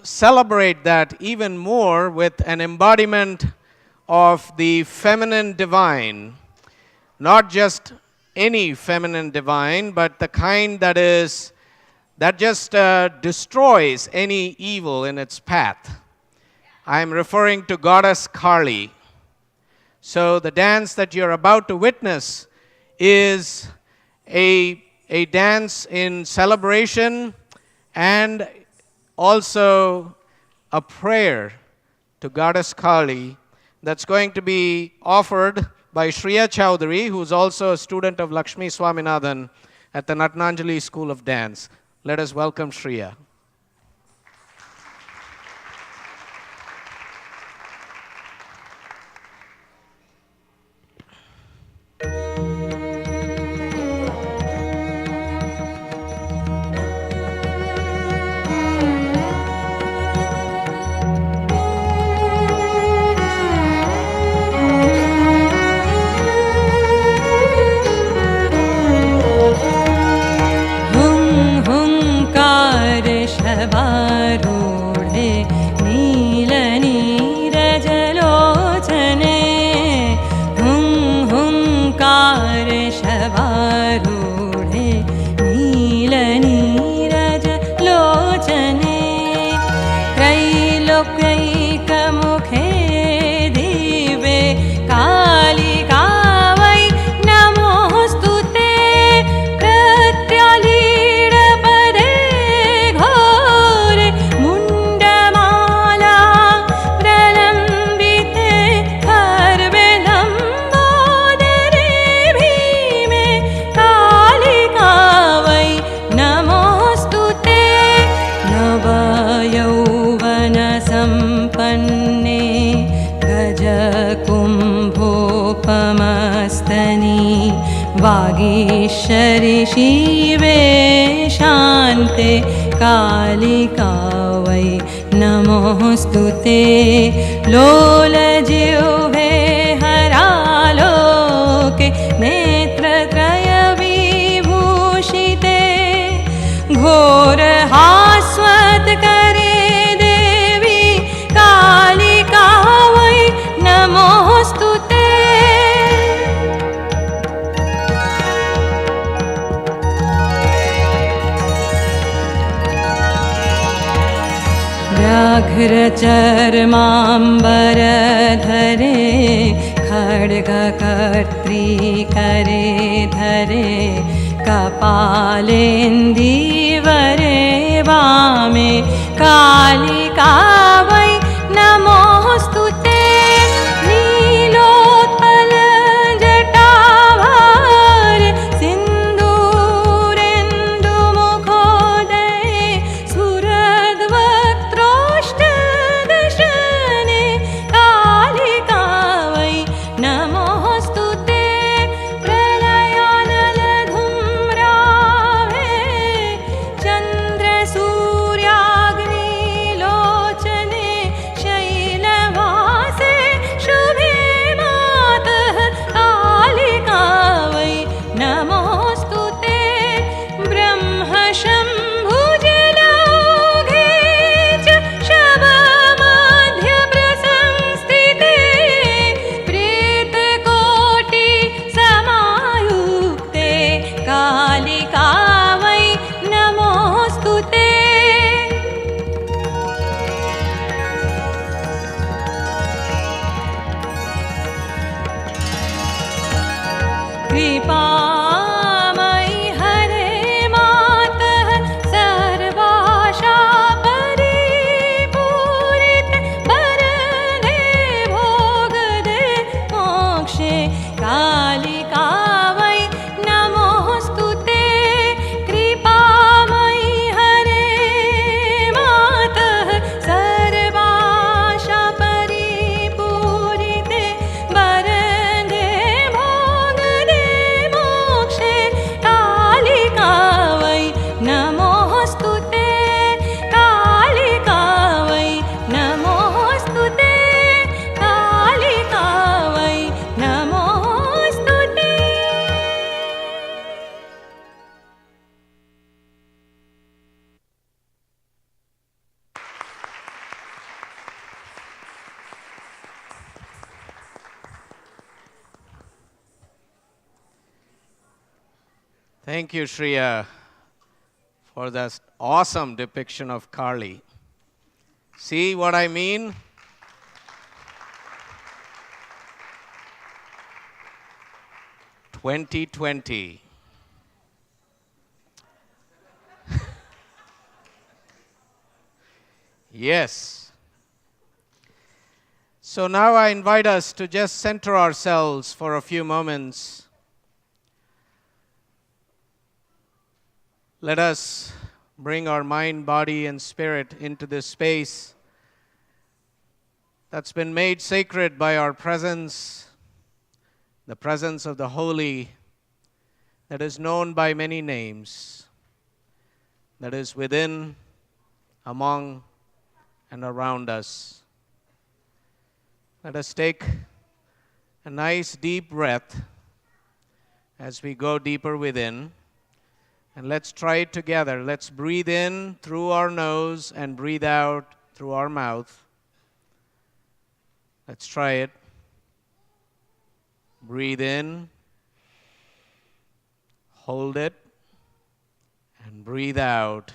Speaker 1: celebrate that even more with an embodiment of the feminine divine, not just any feminine divine, but the kind that just destroys any evil in its path. I'm referring to Goddess Kali. So the dance that you're about to witness is a dance in celebration and also a prayer to Goddess Kali that's going to be offered by Shriya Chowdhury, who's also a student of Lakshmi Swaminathan at the Natnanjali School of Dance. Let us welcome Shriya.
Speaker 3: शबारूढे नीलनीरजल ईश्वरि शिवे शान्ते कालिका वै नमोऽस्तु ते लोलजिह्वे हरालोके नेत्रत्रयविभूषिते घोरहास्वत्करे देवी कालिका वै नमोऽस्तु ते व्याघ्रचर्माम्बरधरे खड्गकर्त्री करे धरे कपालेन्दीवरे वामे कालिका वै नमोऽस्तु ते नीलोत्पलजटाभारे सिन्दूरेन्दुमुखोदये सुरद्वक्त्रोष्टदशने कालिका वै नमोऽस्तु ते प्रलयानलधूम्राभे चन्द्रसूर्याग्निलोचने शैलवासे शुभे मातः कालिका वै नमोऽस्तु ते ब्रह्मशम्भुजलौघे च शवमध्यप्रसंस्थिते प्रेतकोटिसमायुक्ते कालिका वै नमोऽस्तु ते कृपामयि हरे मातः सर्वाशा परिपूरित वरदे भोगदे मोक्षे कालिका वै नमोऽस्तु ते कृपामयि हरे मातः सर्वाशा परिपूरिते वरदे भोगदे मोक्षे कालिका वै नमोऽस्तु ते कालिका वै नमोऽस्तु ते कालिका वै नमोऽस्तु ते
Speaker 1: Thank you, Shreya, for that awesome depiction of Kali. See what I mean? "2020." Yes. So now I invite us to just center ourselves for a few moments. Let us bring our mind, body, and spirit into this space that's been made sacred by our presence, the presence of the Holy, that is known by many names, that is within, among, and around us. Let us take a nice deep breath as we go deeper within. And let's try it together. Let's breathe in through our nose and breathe out through our mouth. Let's try it. Breathe in, hold it, and breathe out.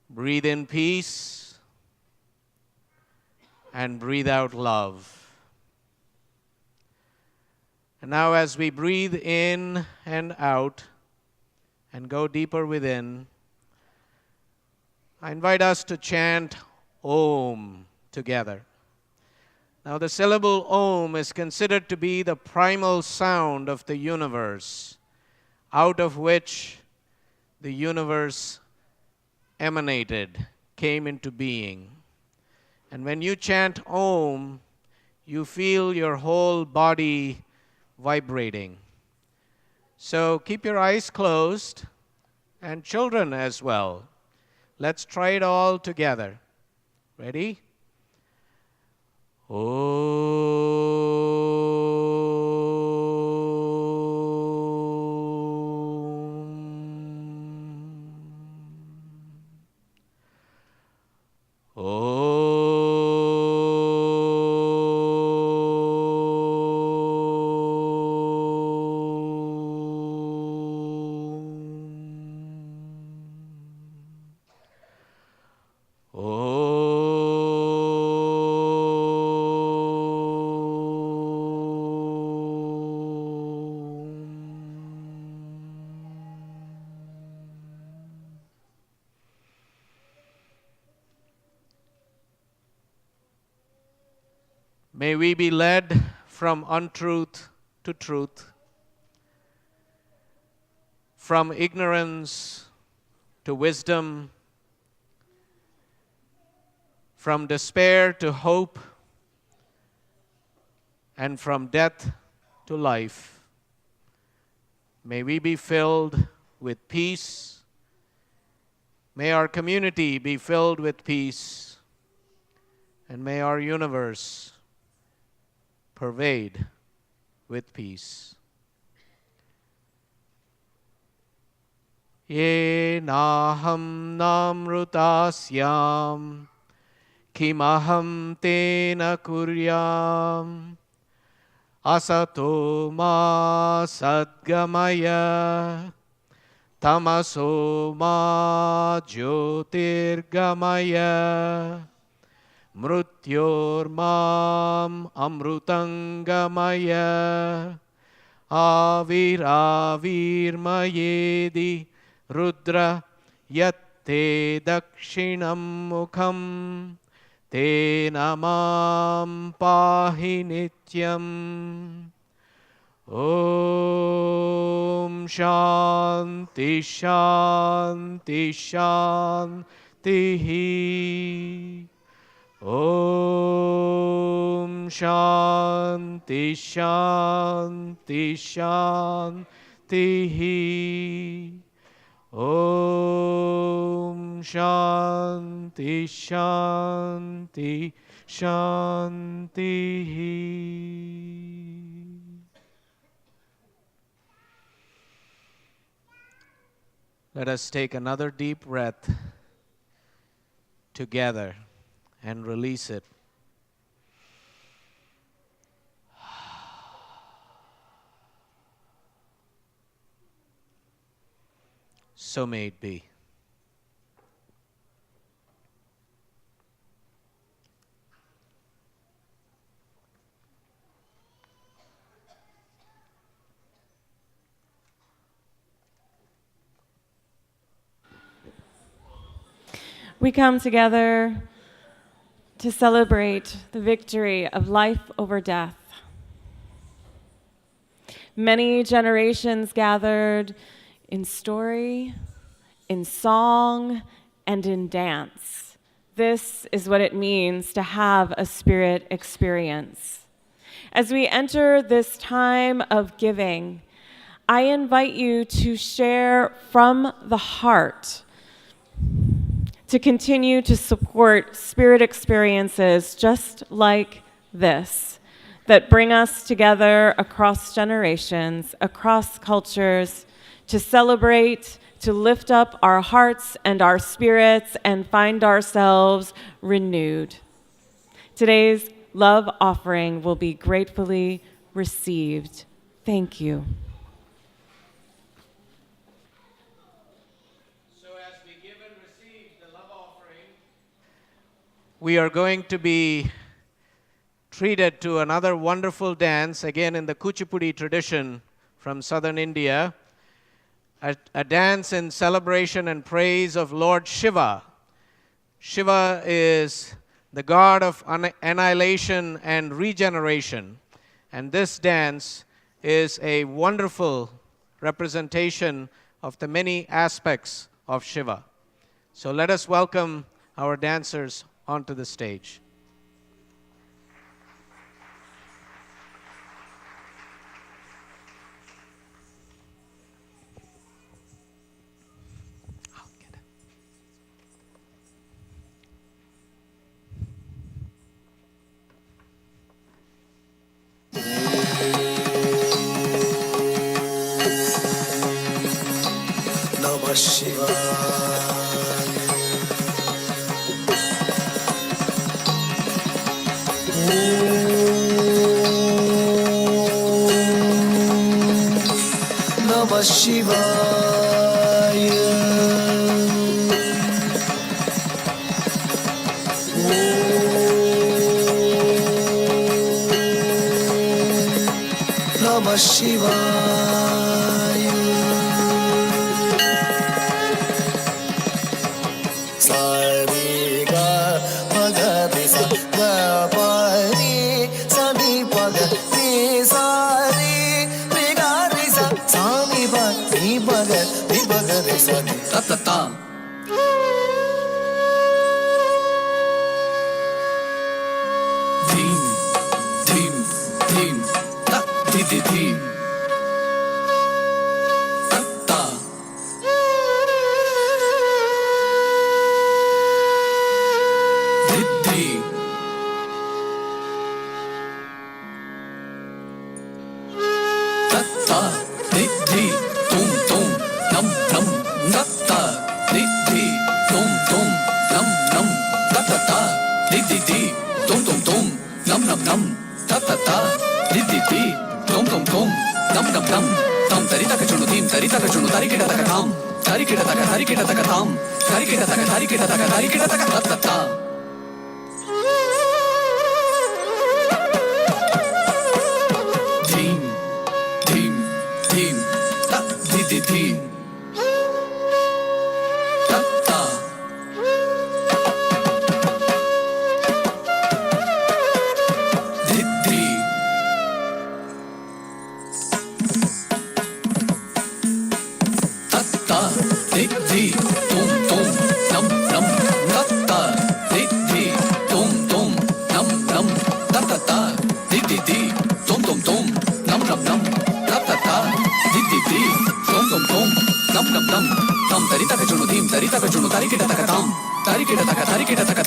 Speaker 1: Breathe in peace and breathe out love. And now as we breathe in and out and go deeper within, I invite us to chant Om together. Now the syllable Om is considered to be the primal sound of the universe, out of which the universe emanated, came into being. And when you chant Om, you feel your whole body vibrating. So keep your eyes closed, and children as well. Let's try it all together. Ready? May we be led from untruth to truth, from ignorance to wisdom, from despair to hope, and from death to life. May we be filled with peace. May our community be filled with peace, and may our universe pervade with peace. Ye naham namrutasyam kimaham tena kuryam asato ma sadgamaya tamaso ma jyotirgamaya mrutyormam amrutangamaya avirmayedi rudra yatte dakshinam mukham te namam pahi nityam. Om Shanti Shanti Shanti. Om Shanti Shanti Shanti. Om Shanti Shanti Shanti. Let us take another deep breath together and release it. So may it be.
Speaker 10: We come together to celebrate the victory of life over death. Many generations gathered in story, in song, and in dance. This is what it means to have a spirit experience. As we enter this time of giving, I invite you to share from the heart, to continue to support spirit experiences just like this, that bring us together across generations, across cultures, to celebrate, to lift up our hearts and our spirits and find ourselves renewed. Today's love offering will be gratefully received. Thank you.
Speaker 1: We are going to be treated to another wonderful dance, again in the Kuchipudi tradition from southern India, a dance in celebration and praise of Lord Shiva. Shiva is the god of annihilation and regeneration, and this dance is a wonderful representation of the many aspects of Shiva. So let us welcome our dancers onto the stage.
Speaker 6: Namah Shivaya. Namah Shivaya. Sari ga ma ga re sa ga pa re sa ni pa ga re sa re re ga re sa sa ni pa ga re sa ni ta ta ta. Dheem, dheem, dheem, ta di di dheem. Ta ta. Di di. Ta ta. Di di. Tum tum. Nam nam. Ta ta. Di di. Tum tum. Nam nam. Ta ta ta. Di di di. Tum tum tum. Nam nam nam. Ta ta ta. Di di di. Tum tum tum. Nam nam nam. Tam tarita ka chunu dim tarita ka chunu tari kita taka tam. Tari kita taka tam. Tari kita taka ta ta ta. Dim dim dim. Ta di di di. Ta ta. Di di. Ta ta. Di di. Tum tum. Nam nam. Ta ta. Di di. Tum tum. Nam nam. Ta ta ta. Di di di. Tum tum tum. Nam nam nam. Ta ta ta. Di di di. Tum tum tum. Nam nam nam. Tam tarita ka chunu dim tarita ka chunu tari kita taka tam. Tari kita taka tam. Tari kita taka.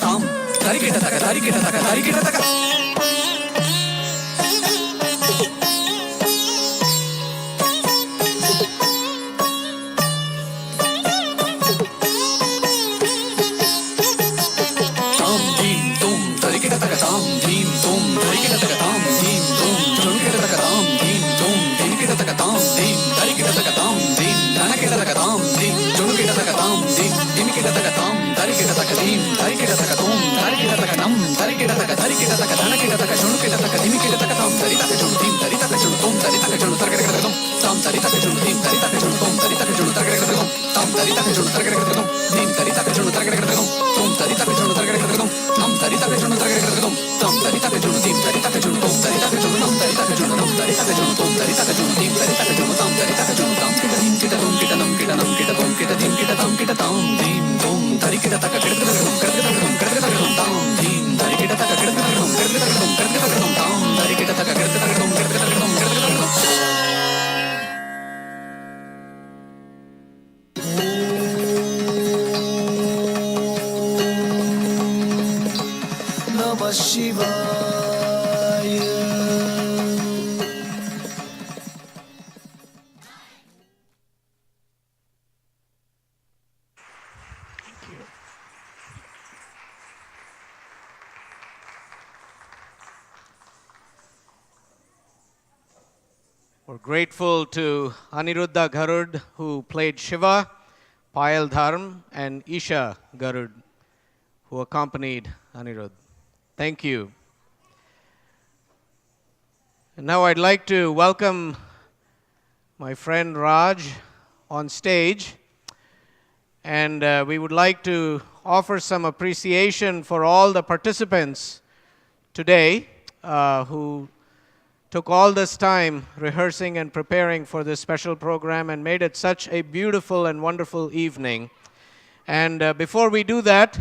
Speaker 6: Tam dim tum tari kita taka tam. Dim tum tari kita taka tam. Dim tum chunu kita taka tam. Dim tum tari kita taka tam. Dim tari kita taka tam. Dim dana kita taka tam. Dim chunu kita taka tam. Dim dim kita taka tam. Tari kita taka dim. Tari kita taka tum. Tari kita taka nam. Tari kita taka dana kita taka chunu kita taka dim kita taka tam. Tari taka chunu dim. Tari taka chunu tum. Tari taka chunu tari kita taka tum. Tam tari taka chunu dim. Tari taka chunu tum. Tari taka chunu tari kita taka tum. Tam tari taka chunu tari kita taka tum. Dim tari taka chunu tari kita taka tum. Tum tari taka chunu tari kita taka tum. Nam tari taka chunu tari kita taka tum. Tam tari taka chunu dim. Tari taka chunu tum. Tari taka chunu nam. Tari taka chunu nam. Tari taka chunu tum. Tari taka chunu dim. Tari taka chunu tam. Tari taka chunu tam. Kita dim kita tum kita nam kita nam kita tum kita dim kita tam kita tam. Dim tum tari kita taka kita taka tum kita taka tum kita taka tum tam. Dim tari kita taka kita taka tum kita taka tum kita taka tum tam. Tari kita taka kita taka tum kita taka tum kita taka tum. Namah Shivaya.
Speaker 1: We're grateful to Aniruddha Garud, who played Shiva, Payal Dharm, and Isha Garud, who accompanied Aniruddha. Thank you. And now I'd like to welcome my friend Raj on stage. And we would like to offer some appreciation for all the participants today who took all this time rehearsing and preparing for this special program and made it such a beautiful and wonderful evening. And before we do that,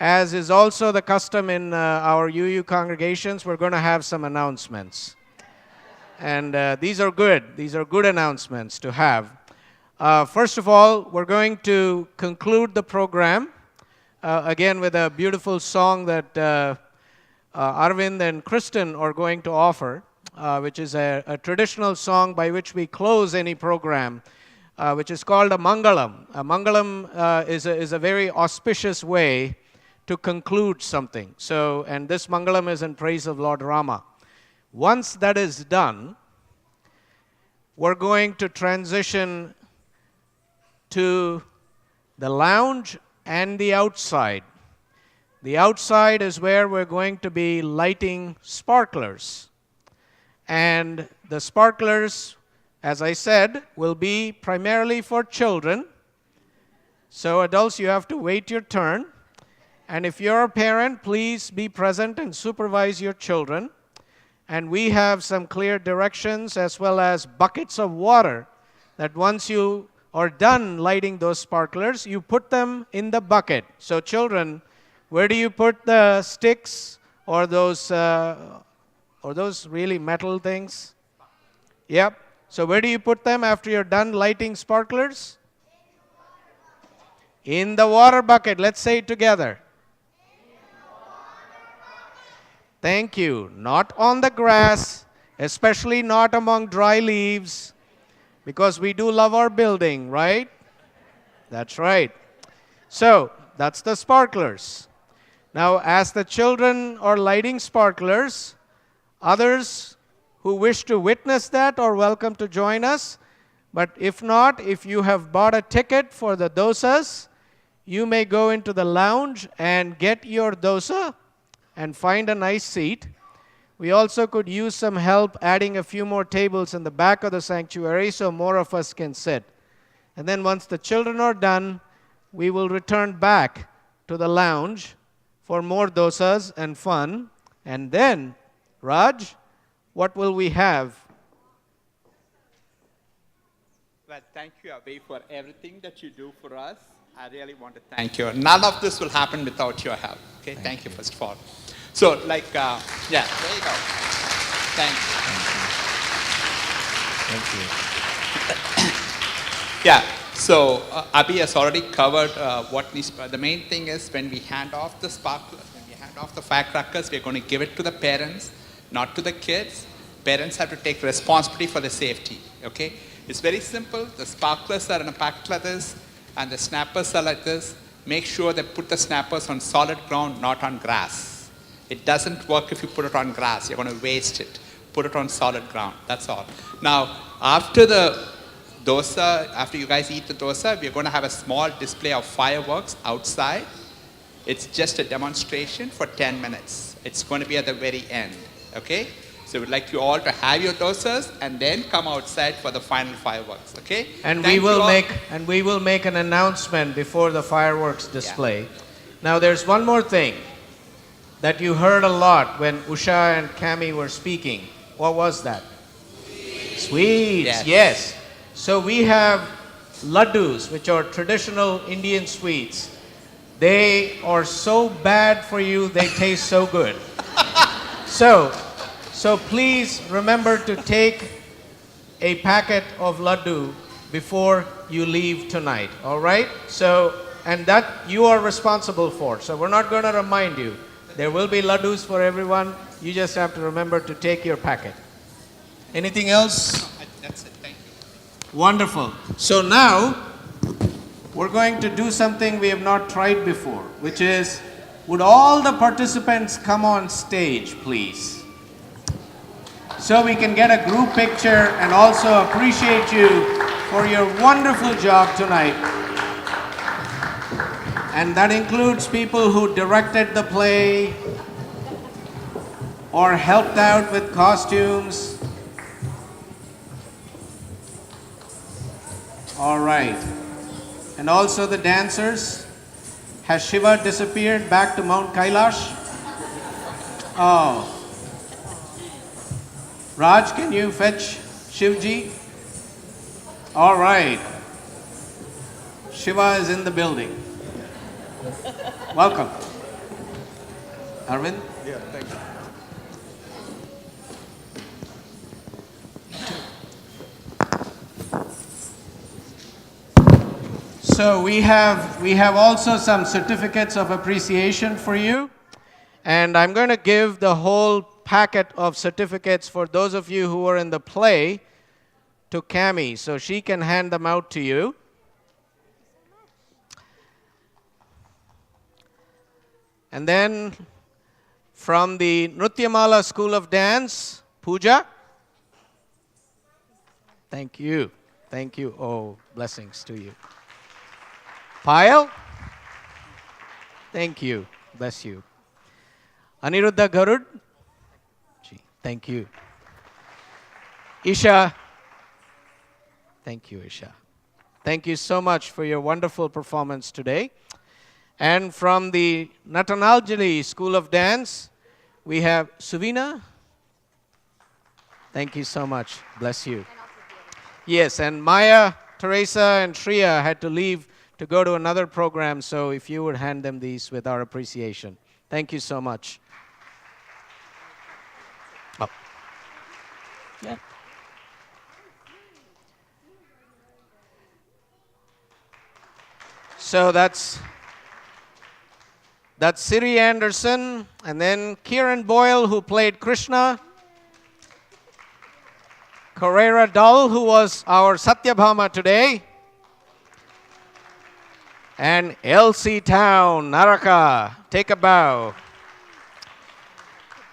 Speaker 1: as is also the custom in our UU congregations, we're going to have some announcements. And these are good. These are good announcements to have. First of all, we're going to conclude the program again with a beautiful song that Arvind and Kristen are going to offer, which is a traditional song by which we close any program which is called a Mangalam. A Mangalam is a very auspicious way to conclude something. So, and this Mangalam is in praise of Lord Rama. Once that is done, we're going to transition to the lounge and the outside. The outside is where we're going to be lighting sparklers. And the sparklers, as I said, will be primarily for children. So adults, you have to wait your turn. And if you're a parent, please be present and supervise your children. And we have some clear directions as well as buckets of water that once you are done lighting those sparklers, you put them in the bucket. So children, where do you put the sticks or those really metal things? Yep. So where do you put them after you're done lighting sparklers? In the water bucket. Let's say it together. Thank you. Not on the grass, especially not among dry leaves, because we do love our building, right? That's right. So that's the sparklers. Now, as the children are lighting sparklers, others who wish to witness that are welcome to join us. But if not, if you have bought a ticket for the dosas, you may go into the lounge and get your dosa and find a nice seat. We also could use some help adding a few more tables in the back of the sanctuary so more of us can sit. And then once the children are done, we will return back to the lounge for more dosas and fun. And then, Raj, what will we have?
Speaker 11: Well, thank you, Abhi, for everything that you do for us. I really want to thank you. None of this will happen without your help. Okay, thank you first of all. So, yeah, there you go. Thank you. Yeah. So Abhi has already covered what needs. The main thing is when we hand off the sparklers, when we hand off the firecrackers, we're going to give it to the parents, not to the kids. Parents have to take responsibility for the safety. Okay. It's very simple. The sparklers are in a packet like this, and the snappers are like this. Make sure they put the snappers on solid ground, not on grass. It doesn't work if you put it on grass. You're going to waste it. Put it on solid ground. That's all. Now, after the dosa, after you guys eat the dosa, we're going to have a small display of fireworks outside. It's just a demonstration for 10 minutes. It's going to be at the very end. Okay? So we'd like you all to have your dosas and then come outside for the final fireworks. Okay?
Speaker 1: And we will make an announcement before the fireworks display. Yeah. Now there's one more thing that you heard a lot when Usha and Kami were speaking. What was that? Sweets. Yes. So we have laddus, which are traditional Indian sweets. They are so bad for you, they taste so good. So please remember to take a packet of laddu before you leave tonight, all right? So, and that you are responsible for. So we're not going to remind you. There will be laddus for everyone. You just have to remember to take your packet. Anything else?
Speaker 11: No, that's it. Thank you.
Speaker 1: Wonderful. So now, we're going to do something we have not tried before, which is, would all the participants come on stage, please? So we can get a group picture and also appreciate you for your wonderful job tonight. And that includes people who directed the play or helped out with costumes. All right. And also the dancers. Has Shiva disappeared back to Mount Kailash? Oh. Raj, can you fetch Shivji? All right. Shiva is in the building. Welcome. Arvind?
Speaker 2: Yeah, thank you.
Speaker 1: So we have also some certificates of appreciation for you. And I'm going to give the whole packet of certificates for those of you who were in the play to Cami, so she can hand them out to you. And then from the Nrutyamala School of Dance, Pooja. Thank you. Thank you. Oh, blessings to you. Payal. Thank you. Bless you. Aniruddha Garud. Thank you. Isha. Thank you, Isha. Thank you so much for your wonderful performance today. And from the Natanalajali School of Dance, we have Suvina. Thank you so much. Bless you. Yes, and Maya, Teresa, and Shriya had to leave to go to another program, so if you would hand them these with our appreciation. Thank you so much. Oh. Yeah. So that's Siri Anderson, and then Kieran Boyle, who played Krishna, Carrera Dull, who was our Satyabhama today, and Elsie Town, Naraka, take a bow.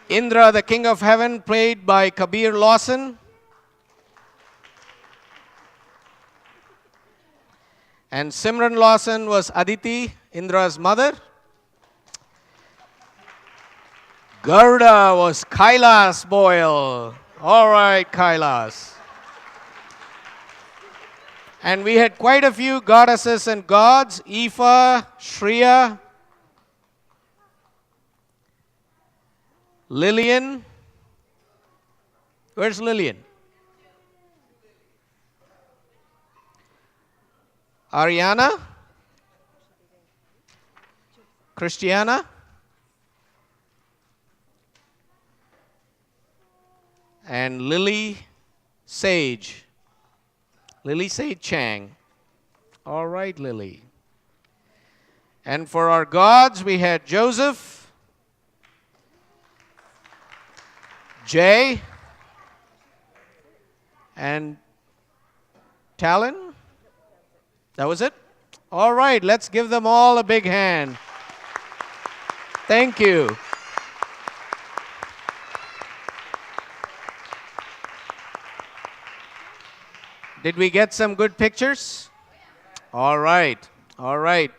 Speaker 1: Indra, the King of Heaven, played by Kabir Lawson. And Simran Lawson was Aditi, Indra's mother. Garuda was Kailas Boyle. All right, Kailas. And we had quite a few goddesses and gods. Aoife, Shriya, Lillian. Where's Lillian? Ariana? Christiana? And Lily Sage. Lily Sage Chang. All right, Lily. And for our gods, we had Joseph, Jay, and Talon. That was it? All right, let's give them all a big hand. Thank you. Did we get some good pictures? All right, all right.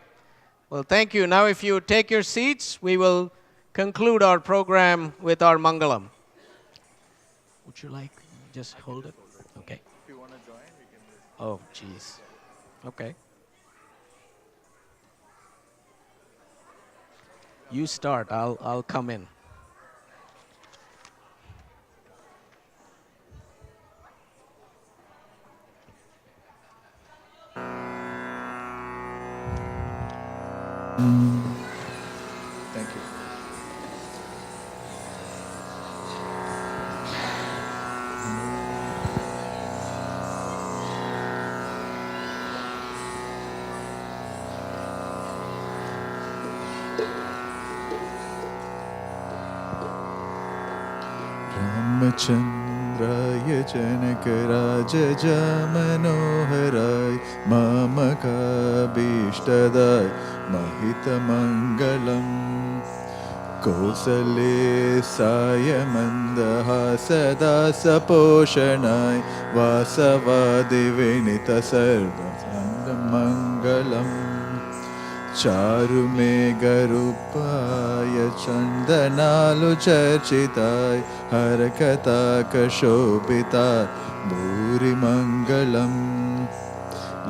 Speaker 1: Well, thank you. Now, if you take your seats, we will conclude our program with our Mangalam. Would you like just hold it? Okay.
Speaker 2: If you want to join, we can.
Speaker 1: Oh, geez. Okay. You start. I'll come in.
Speaker 2: Thank you. Ramachandraya Janakaraja Manoharay Mamakabhishtadai Mahitamangalam Kosale Sayamandahasada Saposhanai Vasavadi Vinita Sarvasangamangalam Charumegharupaya Chandanalu Charchitai Harakataka Shobhitai Bhuri Mangalam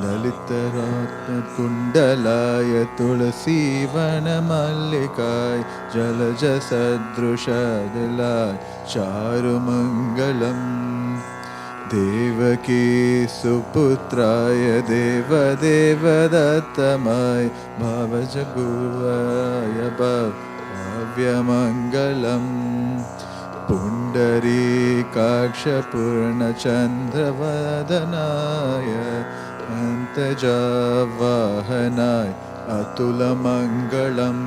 Speaker 2: Lalitharatna Kundalaya Tulasi Vanamallikai Jalaja Sadrushadilai Charumangalam Devaki Suputraya Deva Deva Dattamai Bhavajagurvaya Bhavyamangalam Pundari Kaksha Purna Chandravadhanaya Antajavahanai Atulamangalam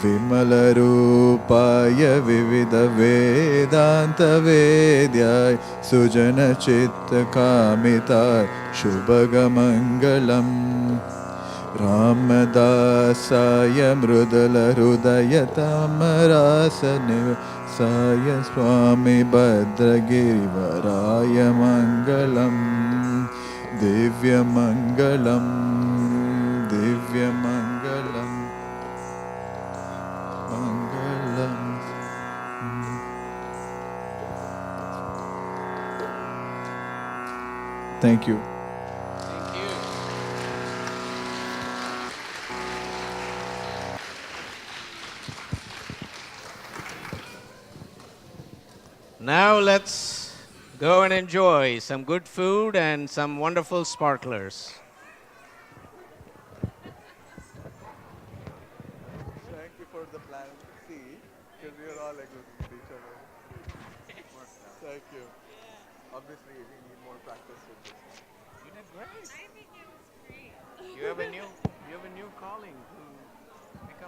Speaker 2: विमलरूपाय विविधवेदान्तवेद्याय सुजनचित्तकामिताय शुभगमङ्गलम् रामदासाय मृदुलहृदयतामरासनिवासाय स्वामी भद्रगिरिवराय मङ्गलम् दिव्यमङ्गलम् दिव्यमङ्गलम् मङ्गलम् Thank you.
Speaker 1: Now let's go and enjoy some good food and some wonderful sparklers.
Speaker 2: Thank you for the plan. See, because we are all like with each other. Thank you. Obviously, we need more practice with this.
Speaker 1: You did great. I think it was great. You have a new